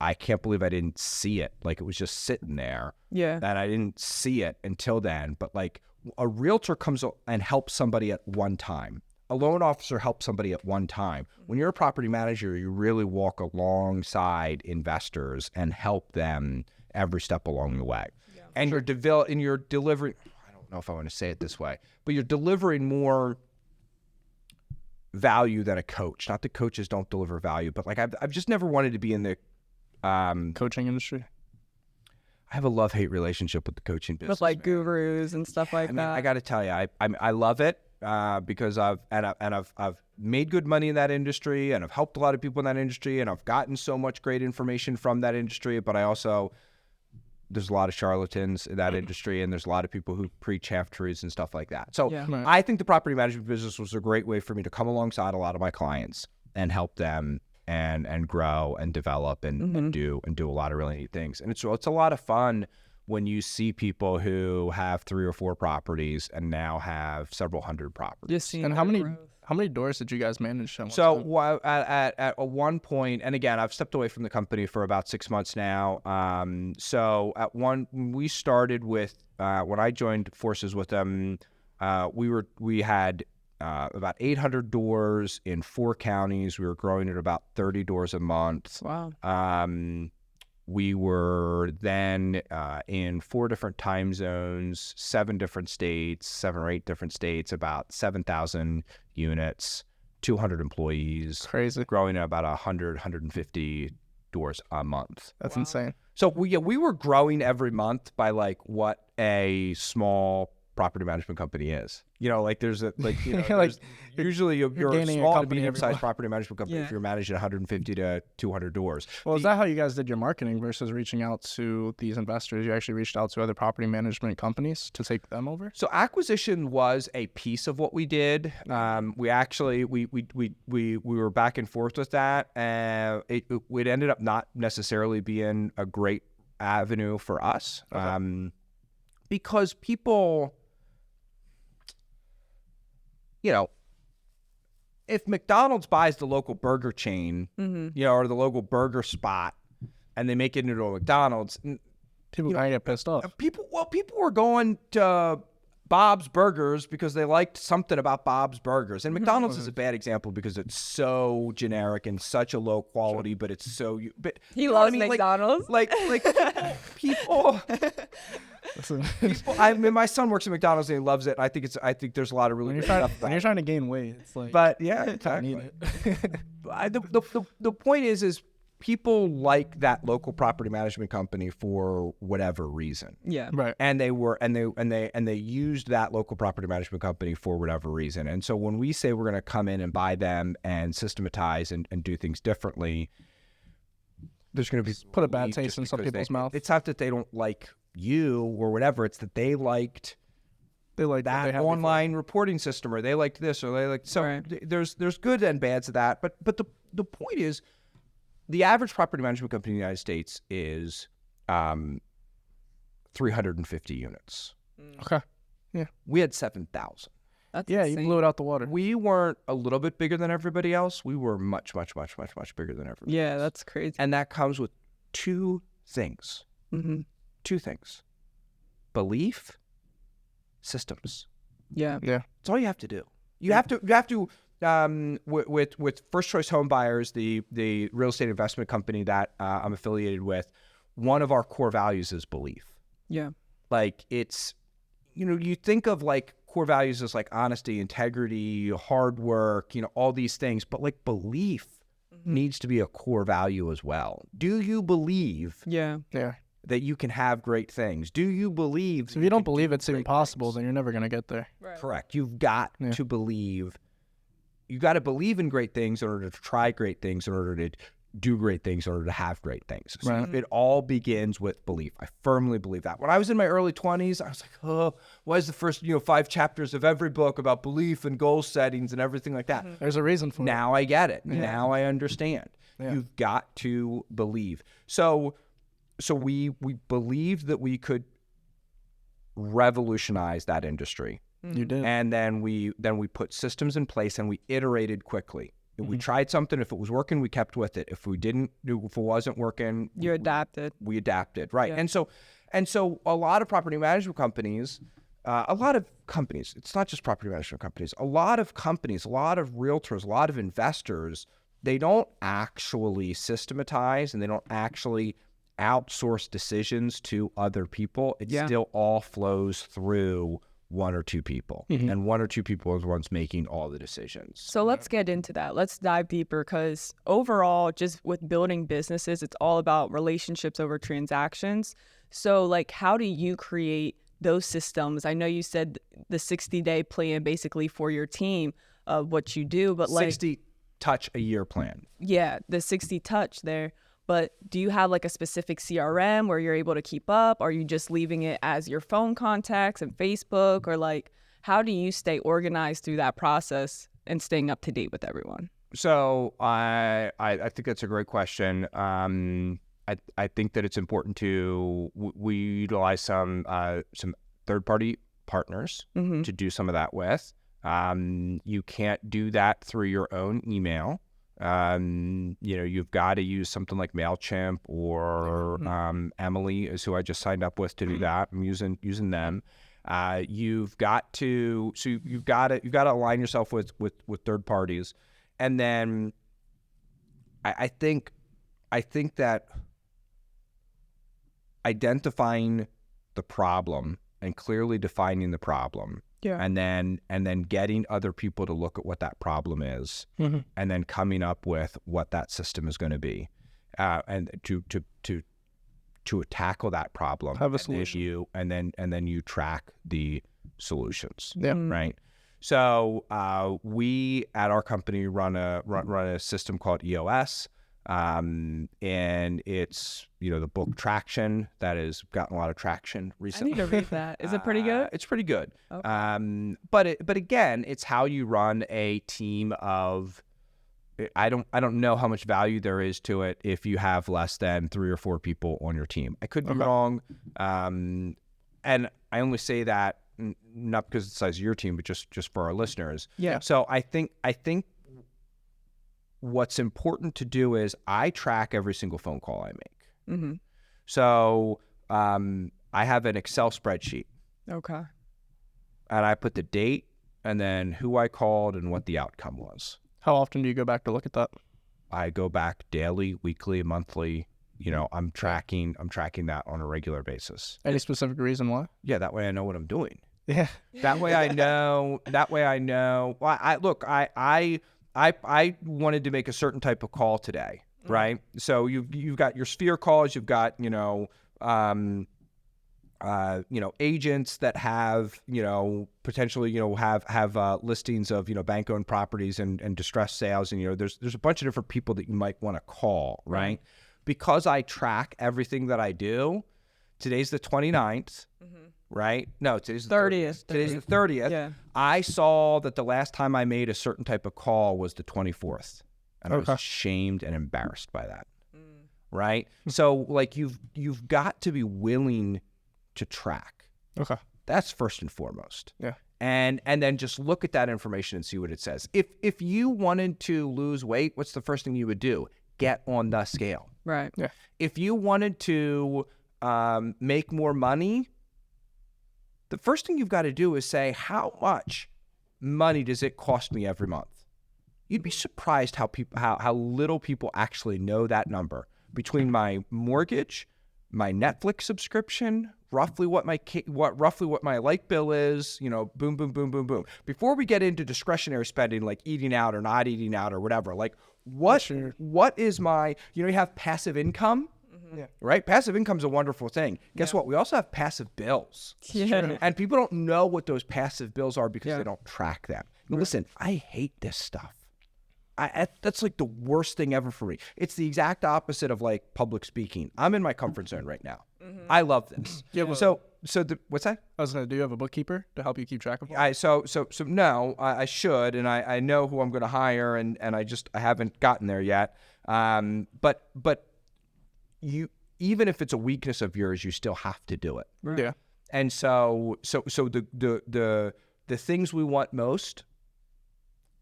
I can't believe I didn't see it. Like, it was just sitting there. Yeah. And I didn't see it until then. But like, a realtor comes and helps somebody at one time. A loan officer helps somebody at one time. When you're a property manager, you really walk alongside investors and help them every step along the way. Yeah. And you're delivering, I don't know if I want to say it this way, but you're delivering more value than a coach. Not that coaches don't deliver value, but like I've just never wanted to be in the coaching industry. I have a love-hate relationship with the coaching business. With like gurus and stuff like that. I got to tell you, I love it because I've made good money in that industry, and I've helped a lot of people in that industry, and I've gotten so much great information from that industry. But I also, there's a lot of charlatans in that industry, and there's a lot of people who preach half-truths and stuff like that. So I think the property management business was a great way for me to come alongside a lot of my clients and help them and grow and develop and do a lot of really neat things. And it's a lot of fun when you see people who have 3 or 4 properties and now have several hundred properties. And how many doors did you guys manage? So at one point, and again, I've stepped away from the company for about 6 months now. We started with when I joined forces with them, we had about 800 doors in 4 counties. We were growing at about 30 doors a month. Wow. We were then in 4 different time zones, 7 different states, 7 or 8 different states, about 7,000 units, 200 employees. Crazy. Growing at about 100, 150 doors a month. That's insane. So we were growing every month by like what a small property management company is. There's usually you're a small to medium-sized property management company if you're managing 150 to 200 doors. Well, is that how you guys did your marketing versus reaching out to these investors? You actually reached out to other property management companies to take them over? So acquisition was a piece of what we did. We actually we were back and forth with that, and it ended up not necessarily being a great avenue for us. Okay. Because people, if McDonald's buys the local burger chain, or the local burger spot, and they make it into a McDonald's, people kind of get pissed off. People were going to Bob's Burgers because they liked something about Bob's Burgers. And McDonald's is a bad example because it's so generic and such a low quality, but it's so... But he loves McDonald's. Like people... my son works at McDonald's and he loves it. I think there's a lot of really good stuff. When you're trying to gain weight, it's like... But yeah, exactly. The point is people like that local property management company for whatever reason. Yeah. Right. And they used that local property management company for whatever reason. And so when we say we're going to come in and buy them and systematize and do things differently, there's going to be put a bad taste in some people's mouth. It's not that they don't like you or whatever. It's that they liked that online reporting system, or they liked this, or they liked so. Right. There's good and bads of that. But the point is, the average property management company in the United States is 350 units. Okay. Yeah. We had 7,000. That's insane. You blew it out the water. We weren't a little bit bigger than everybody else. We were much, much, much, much, much bigger than everybody else. That's crazy. And that comes with 2 things. 2 things. Belief, systems. Yeah. That's all you have to do. You have to with First Choice Home Buyers, the real estate investment company that I'm affiliated with, one of our core values is belief. Yeah. Like it's, you think of like core values as like honesty, integrity, hard work, all these things, but like belief needs to be a core value as well. Do you believe that you can have great things? Do you believe? So if you don't believe it's even possible, then you're never going to get there. Right. Correct. You've got to believe. You got to believe in great things in order to try great things, in order to do great things, in order to have great things. So it all begins with belief. I firmly believe that. When I was in my early 20s, I was like, oh, why is the first 5 chapters of every book about belief and goal settings and everything like that? There's a reason for it. Now I get it. Now I understand. You've got to believe. So we believed that we could revolutionize that industry. You did. And then we put systems in place and we iterated quickly. If we tried something, if it was working, we kept with it. If it wasn't working, you adapted. We adapted, right? Yeah. And so a lot of property management companies, it's not just property management companies, a lot of companies, a lot of realtors, a lot of investors, they don't actually systematize and they don't actually outsource decisions to other people. It still all flows through one or two people, and one or two people are the ones making all the decisions. So let's get into that. Let's dive deeper, because overall, just with building businesses, it's all about relationships over transactions. So like, how do you create those systems? I know you said the 60-day plan basically for your team of what you do, but like 60 touch a year plan. Yeah, the 60 touch there. But do you have like a specific CRM where you're able to keep up? Are you just leaving it as your phone contacts and Facebook? Or like, how do you stay organized through that process and staying up to date with everyone? So I think that's a great question. I think that it's important to we utilize some third-party partners to do some of that with. You can't do that through your own email. You've got to use something like MailChimp or Emily is who I just signed up with to do that. I'm using them. You've got to align yourself with third parties, and then I think that identifying the problem and clearly defining the problem. Yeah. And then getting other people to look at what that problem is, and then coming up with what that system is going to be, and to tackle that problem, have a solution, and then you track the solutions. Yeah. Right. So we at our company run a system called EOS. And it's, the book Traction that has gotten a lot of traction recently. I need to read that. Is it pretty good? It's pretty good. Okay. But again, it's how you run a team of, I don't know how much value there is to it if you have less than 3 or 4 people on your team. I could be wrong. And I only say that not because of the size of your team, but just for our listeners. Yeah. So I think what's important to do is I track every single phone call I make. So I have an Excel spreadsheet. Okay. And I put the date and then who I called and what the outcome was. How often do you go back to look at that? I go back daily, weekly, monthly. I'm tracking that on a regular basis. Any specific reason why? Yeah, that way I know what I'm doing. Yeah. That way I know. Well, I wanted to make a certain type of call today, right? So you've got your sphere calls, you've got agents that have potentially have listings of bank-owned properties and distressed sales, and there's a bunch of different people that you might want to call, right? Because I track everything that I do. Today's the 29th. Right? No, today's the 30th. Today's the 30th. Yeah. I saw that the last time I made a certain type of call was the 24th. And I was ashamed and embarrassed by that. Right? So like you've got to be willing to track. Okay. That's first and foremost. Yeah. And then just look at that information and see what it says. If you wanted to lose weight, what's the first thing you would do? Get on the scale. Right. Yeah. If you wanted to make more money, the first thing you've got to do is say, how much money does it cost me every month? You'd be surprised how little people actually know that number. Between my mortgage, my Netflix subscription, roughly what my light bill is, boom, boom, boom, boom, boom. Before we get into discretionary spending, like eating out or not eating out or whatever, like what is my, you have passive income. Yeah. Right? Passive income is a wonderful thing. Guess what? We also have passive bills. Yeah. And people don't know what those passive bills are because they don't track them. Right. Listen, I hate this stuff. That's like the worst thing ever for me. It's the exact opposite of like public speaking. I'm in my comfort zone right now. I love this. Yeah. Well, what's that? I was going to do you have a bookkeeper to help you keep track of it? No, I should, and I know who I'm going to hire, and I haven't gotten there yet. But you, even if it's a weakness of yours, you still have to do it. Right. Yeah. And so the things we want most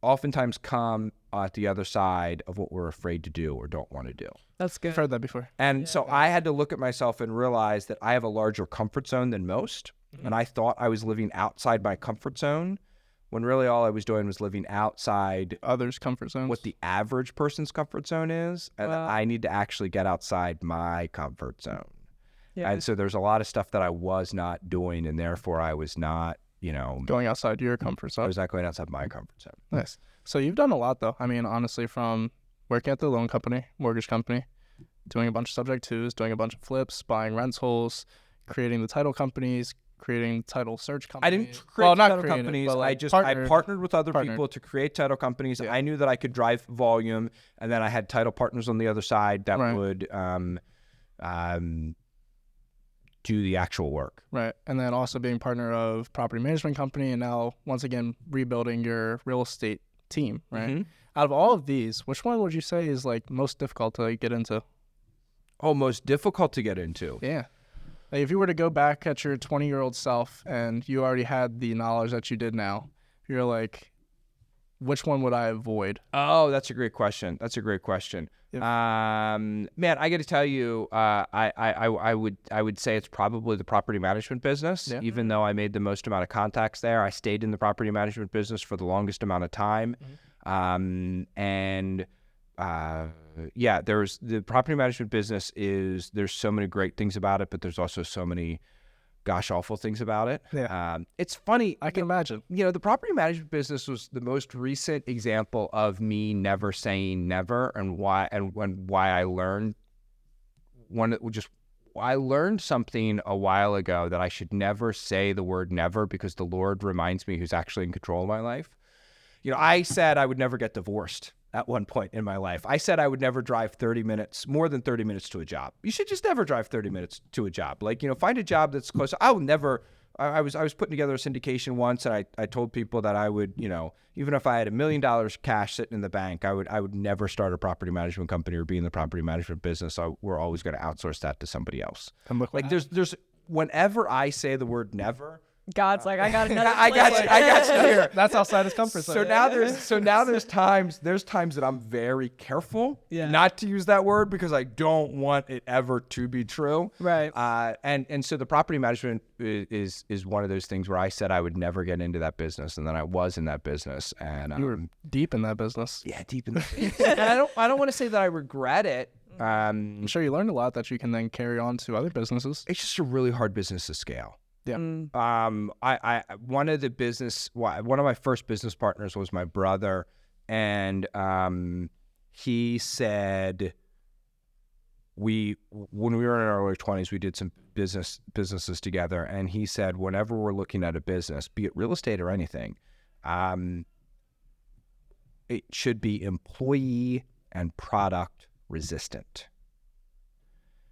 oftentimes come at the other side of what we're afraid to do or don't want to do. That's good. I've heard that before. And so I had to look at myself and realize that I have a larger comfort zone than most. And I thought I was living outside my comfort zone when really all I was doing was living outside others' comfort zones. What the average person's comfort zone is. And I need to actually get outside my comfort zone. Yeah. And so there's a lot of stuff that I was not doing, and therefore I was not Going outside your comfort zone. I was not going outside my comfort zone. Nice. So you've done a lot, though. I mean, honestly, from working at the loan company, mortgage company, doing a bunch of subject twos, doing a bunch of flips, buying rentals, creating the title companies, creating title search companies. I didn't create title companies. But like I partnered with other people to create title companies. Yeah. I knew that I could drive volume, and then I had title partners on the other side that would do the actual work. Right. And then also being partner of property management company, and now once again rebuilding your real estate team, right? Mm-hmm. Out of all of these, which one would you say is like most difficult to get into? Oh, most difficult to get into. Yeah. Like if you were to go back at your 20-year-old self and you already had the knowledge that you did now, you're like, which one would I avoid? Oh, that's a great question. Man, I got to tell you, I would say it's probably the property management business. Even though I made the most amount of contacts there, I stayed in the property management business for the longest amount of time. There's the property management business there's so many great things about it, but there's also so many gosh awful things about it. It's funny. I can imagine. The property management business was the most recent example of me never saying never, and why I learned I learned something a while ago that I should never say the word never, because the Lord reminds me who's actually in control of my life. I said I would never get divorced at one point in my life. I said I would never drive more than 30 minutes to a job. You should just never drive 30 minutes to a job. Like, find a job that's close. I was putting together a syndication once, and I told people that I would, even if I had $1 million cash sitting in the bank, I would never start a property management company or be in the property management business. We're always going to outsource that to somebody else. And look, like there's whenever I say the word never, God's like, I got another I got you here. That's outside his comfort zone. So now there's times that I'm very careful not to use that word, because I don't want it ever to be true. Right. And so the property management is one of those things where I said I would never get into that business, and then I was in that business, and you were deep in that business. Yeah, deep in that business. And I don't want to say that I regret it. I'm sure you learned a lot that you can then carry on to other businesses. It's just a really hard business to scale. Yeah. One of my first business partners was my brother, and he said when we were in our early 20s, we did some businesses together, and he said whenever we're looking at a business, be it real estate or anything, it should be employee and product resistant.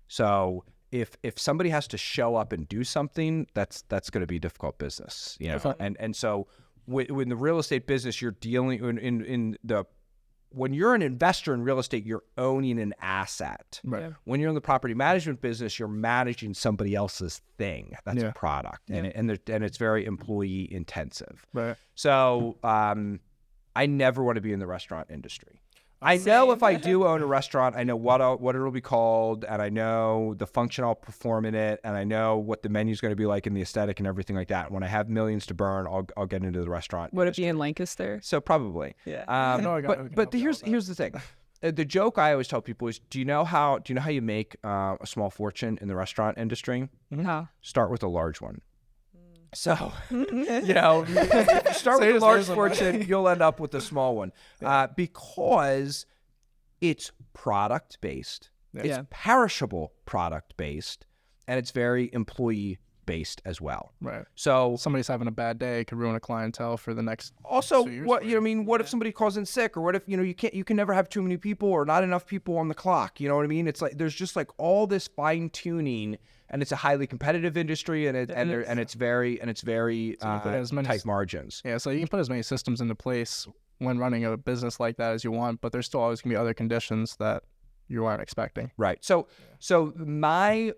So if somebody has to show up and do something, that's going to be a difficult business, Okay. And so when the real estate business, you're dealing when you're an investor in real estate, you're owning an asset. Right. Yeah. When you're in the property management business, you're managing somebody else's thing. That's a product, and it's very employee intensive. Right. So I never want to be in the restaurant industry. I know if I do own a restaurant, I know what it'll be called, and I know the function I'll perform in it, and I know what the menu's going to be like and the aesthetic and everything like that. When I have millions to burn, I'll get into the restaurant. Would it be in Lancaster? So probably. Yeah. But here's the thing. The joke I always tell people is, do you know how you make a small fortune in the restaurant industry? How? Start with a large one. So, if you start with a large fortune, you'll end up with a small one, because it's product-based, it's perishable product-based, and it's very employee-based as well. Right. So Somebody's having a bad day, it could ruin a clientele for the next also 2 years. What if somebody calls in sick, or what if you can never have too many people or not enough people on the clock? You know what I mean? It's like there's just like all this fine-tuning. And it's a highly competitive industry, and it's very tight margins. Yeah, so you can put as many systems into place when running a business like that as you want, but there's still always gonna be other conditions that you aren't expecting. Right. So my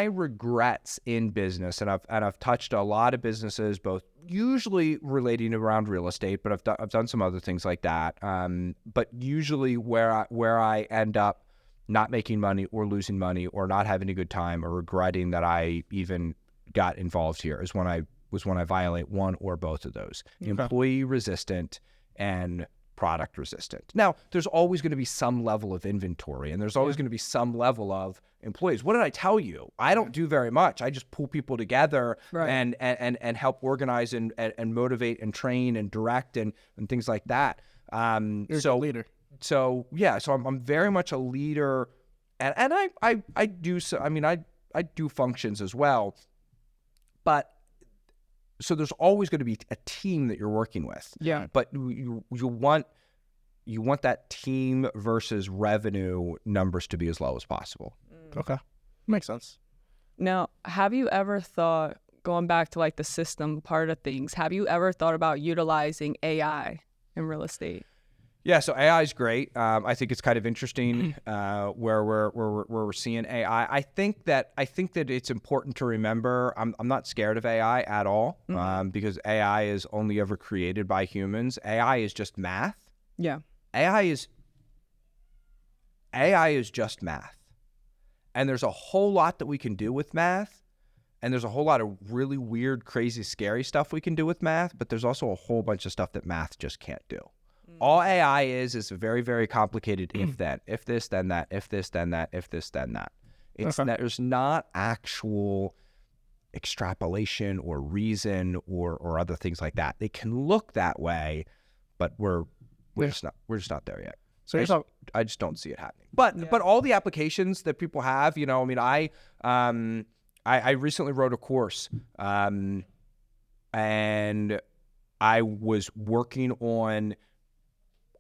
regrets in business, and I've touched a lot of businesses, both usually relating around real estate, but I've done some other things like that. But usually where I end up not making money or losing money or not having a good time or regretting that I even got involved here is when I violate one or both of those. Okay. Employee resistant and product resistant. Now, there's always going to be some level of inventory, and there's always going to be some level of employees. What did I tell you? I don't do very much. I just pull people together and help organize and motivate and train and direct and things like that. You're a leader. So I'm very much a leader, and I do so. I mean, I do functions as well, but so there's always going to be a team that you're working with. Yeah. But you want that team versus revenue numbers to be as low as possible. Okay, makes sense. Now, have you ever thought, going back to like the system part of things, have you ever thought about utilizing AI in real estate? Yeah, so AI is great. I think it's kind of interesting where we're seeing AI. I think that it's important to remember. I'm not scared of AI at all because AI is only ever created by humans. AI is just math. Yeah, AI is just math, and there's a whole lot that we can do with math, and there's a whole lot of really weird, crazy, scary stuff we can do with math. But there's also a whole bunch of stuff that math just can't do. All AI is a very, very complicated if then. If this, then that. If this, then that. If this, then that. There's not actual extrapolation or reason or other things like that. They can look that way, but we're just not there yet. So I just don't see it happening. But all the applications that people have, I mean, I recently wrote a course, and I was working on.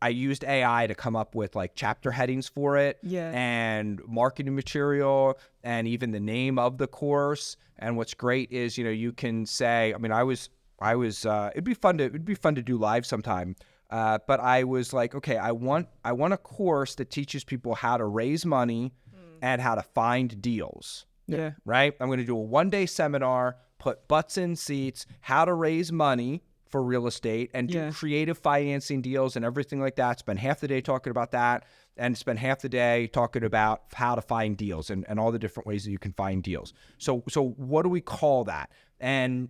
I used AI to come up with like chapter headings for it and marketing material and even the name of the course. And what's great is, you can say, I mean, I was, it'd be fun to do live sometime. But I was like, okay, I want a course that teaches people how to raise money and how to find deals. Yeah. Right. I'm going to do a 1-day seminar, put butts in seats, how to raise money for real estate and do creative financing deals and everything like that. Spend half the day talking about that and spend half the day talking about how to find deals and all the different ways that you can find deals. So what do we call that? And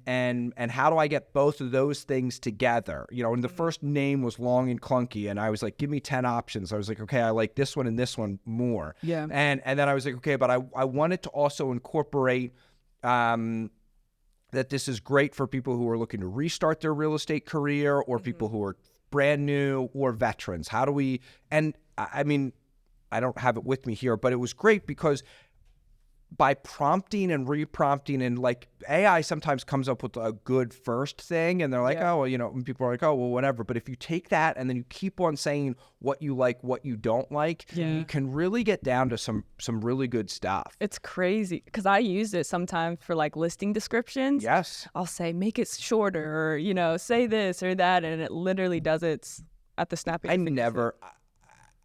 how do I get both of those things together? And the first name was long and clunky, and I was like, give me 10 options. I was like, okay, I like this one and this one more. Yeah. And then I was like, okay, but I wanted to also incorporate that this is great for people who are looking to restart their real estate career or people who are brand new or veterans. How do we, and I mean, I don't have it with me here, but it was great because by prompting and reprompting and like AI sometimes comes up with a good first thing and they're like, oh, well, and people are like, oh, well, whatever. But if you take that and then you keep on saying what you like, what you don't like, you can really get down to some really good stuff. It's crazy because I use it sometimes for like listing descriptions. Yes. I'll say, make it shorter or, say this or that. And it literally does it at the snap of your fingers.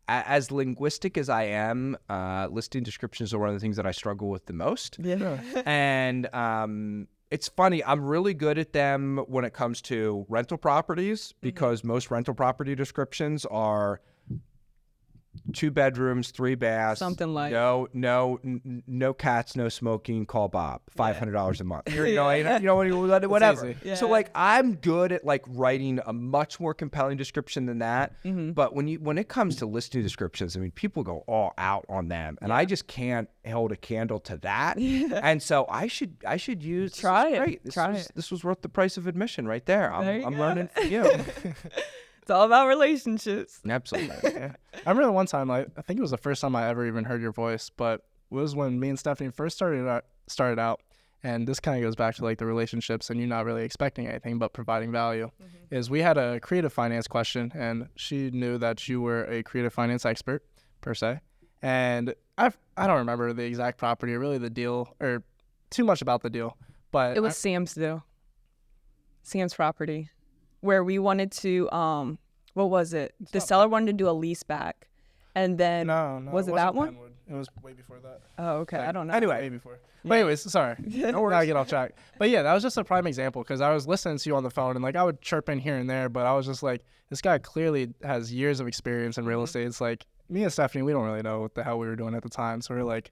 As linguistic as I am, listing descriptions are one of the things that I struggle with the most. Yeah. And it's funny, I'm really good at them when it comes to rental properties because most rental property descriptions are 2 bedrooms, 3 baths. Something like no cats, no smoking. Call Bob. $500 a month. Whatever. Yeah. So like I'm good at like writing a much more compelling description than that. But when it comes to listing descriptions, I mean, people go all out on them, and I just can't hold a candle to that. And so I should use. Try it. Great. This was worth the price of admission right there. I'm learning from you. It's all about relationships. Absolutely. I remember one time, I think it was the first time I ever even heard your voice, but it was when me and Stefanie first started out, and this kind of goes back to like the relationships and you not really expecting anything but providing value, is we had a creative finance question, and she knew that you were a creative finance expert, per se, and I don't remember the exact property or really the deal or too much about the deal, but... It was Sam's deal. Sam's property. Where we wanted to, what was it? The seller wanted to do a lease back. And then, was it that one? Penwood. It was way before that. Oh, okay. I don't know. Anyway, way before. But anyways, sorry. No worries. Now I get off track. But yeah, that was just a prime example because I was listening to you on the phone and like I would chirp in here and there, but I was just like, this guy clearly has years of experience in real estate. It's like me and Stefanie, we don't really know what the hell we were doing at the time. So we're like,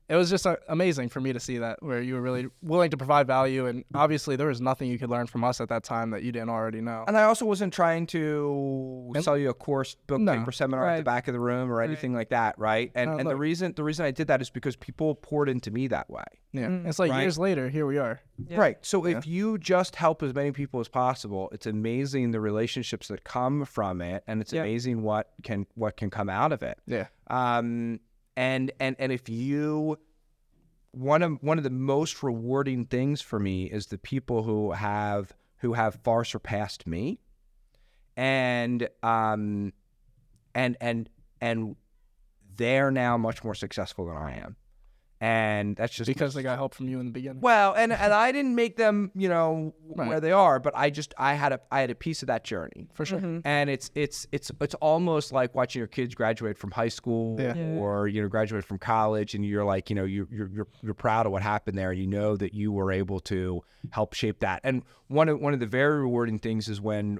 it was just amazing for me to see that, where you were really willing to provide value. And obviously there was nothing you could learn from us at that time that you didn't already know. And I also wasn't trying to sell you a course, book, paper, seminar at the back of the room or anything like that, right? And the reason I did that is because people poured into me that way. Yeah, it's like years later, here we are. Yeah. Right. So if you just help as many people as possible, it's amazing the relationships that come from it, and it's amazing what can come out of it. Yeah. And if you, one of the most rewarding things for me is the people who have far surpassed me, and they're now much more successful than I am. And that's just because they got help from you in the beginning. Well, and I didn't make them, where they are, but I had a piece of that journey for sure. And it's almost like watching your kids graduate from high school or graduate from college, and you're like, you're proud of what happened there. You know that you were able to help shape that. And one of the very rewarding things is when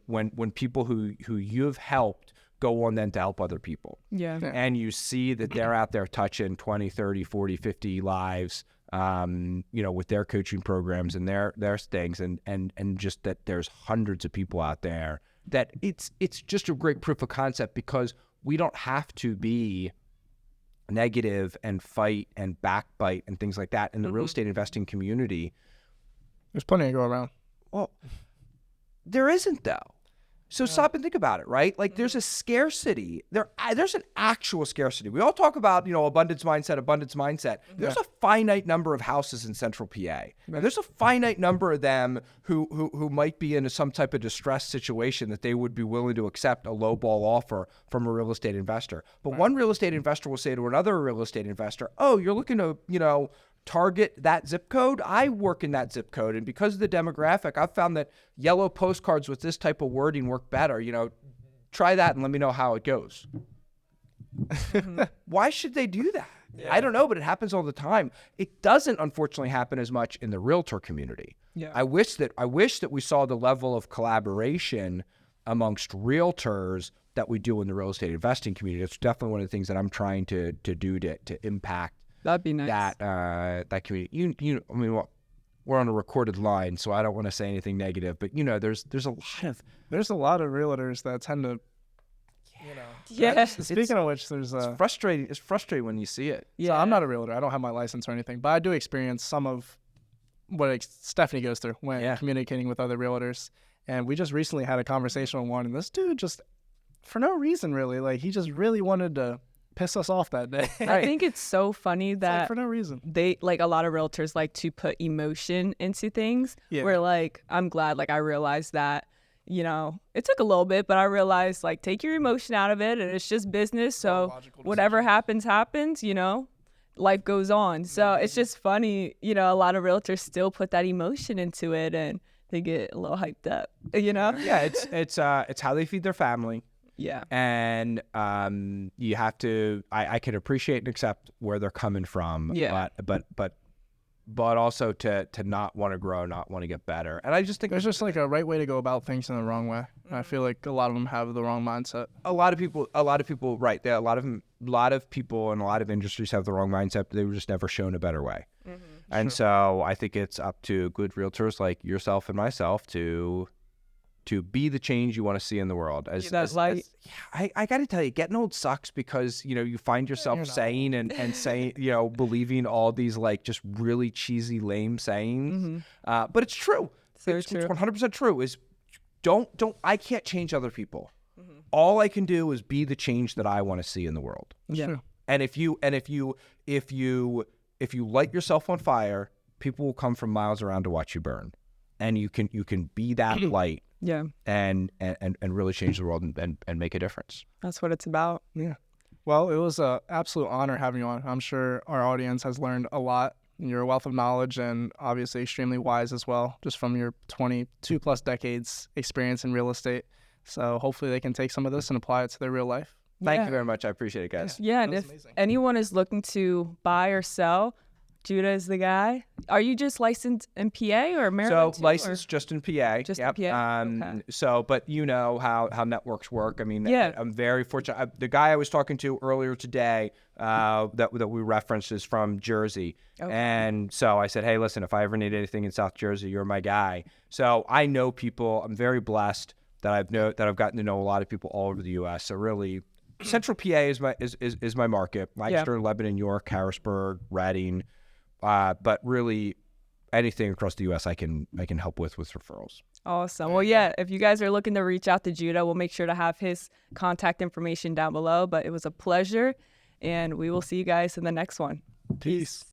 people who you've helped go on then to help other people. Yeah. And you see that they're out there touching 20, 30, 40, 50 lives, with their coaching programs and their things, and just that there's hundreds of people out there that it's just a great proof of concept, because we don't have to be negative and fight and backbite and things like that in the real estate investing community. There's plenty to go around. Well, there isn't though. So stop and think about it, right? Like there's a scarcity. There's an actual scarcity. We all talk about, abundance mindset. There's a finite number of houses in Central PA. And there's a finite number of them who might be in some type of distressed situation that they would be willing to accept a lowball offer from a real estate investor. But one real estate investor will say to another real estate investor, "Oh, you're looking to, target that zip code? I work in that zip code, and because of the demographic, I've found that yellow postcards with this type of wording work better. Try that and let me know how it goes." Why should they do that? Yeah. I don't know, but it happens all the time. It doesn't, unfortunately, happen as much in the realtor community. Yeah. I wish that we saw the level of collaboration amongst realtors that we do in the real estate investing community. It's definitely one of the things that I'm trying to do to impact. That'd be nice. That community. We're on a recorded line, so I don't want to say anything negative. But there's a lot of realtors that tend to. Yeah. Speaking of which, there's it's frustrating. It's frustrating when you see it. Yeah. So I'm not a realtor. I don't have my license or anything, but I do experience some of what Stefanie goes through when communicating with other realtors. And we just recently had a conversation with one, and this dude just, for no reason really, like he just really wanted to piss us off that day. I think it's so funny that for no reason they a lot of realtors like to put emotion into things. Yeah. Where I'm glad I realized that it took a little bit, but I realized take your emotion out of it, and it's just business. So whatever happens, life goes on. So it's just funny, a lot of realtors still put that emotion into it, and they get a little hyped up. Yeah, it's how they feed their family. Yeah. And you have to, I can appreciate and accept where they're coming from. Yeah. But also to not want to grow, not want to get better. And I just think there's just a right way to go about things and the wrong way. I feel like a lot of them have the wrong mindset. A lot of people, right. There, a lot of people in a lot of industries have the wrong mindset. But they were just never shown a better way. Mm-hmm. And so I think it's up to good realtors like yourself and myself to be the change you want to see in the world. I got to tell you, getting old sucks, because you find yourself saying and saying, believing all these just really cheesy, lame sayings. Mm-hmm. But it's true. True. It's 100% true. Is don't I can't change other people. Mm-hmm. All I can do is be the change that I want to see in the world. Yeah. True. And if you light yourself on fire, people will come from miles around to watch you burn. And you can be that light. Yeah. And really change the world and make a difference. That's what it's about. Yeah. Well, it was an absolute honor having you on. I'm sure our audience has learned a lot. You're a wealth of knowledge, and obviously extremely wise as well, just from your 22 plus decades experience in real estate. So hopefully they can take some of this and apply it to their real life. Thank you very much. I appreciate it, guys. Yeah. And if anyone is looking to buy or sell, Judah is the guy. Are you just licensed in PA or Maryland? So licensed just in PA. Just yep. in PA? Okay. So, but you know how networks work. I mean, Yeah. I'm very fortunate. The guy I was talking to earlier today that we referenced is from Jersey. Okay. And so I said, hey, listen, if I ever need anything in South Jersey, you're my guy. So I know people. I'm very blessed that I've gotten to know a lot of people all over the U.S. So really, Central PA is my market. Leicester, Lebanon, York, Harrisburg, Reading, but really anything across the U.S. I can help with referrals. Awesome. Well, yeah, if you guys are looking to reach out to Judah, we'll make sure to have his contact information down below. But it was a pleasure, and we will see you guys in the next one. Peace.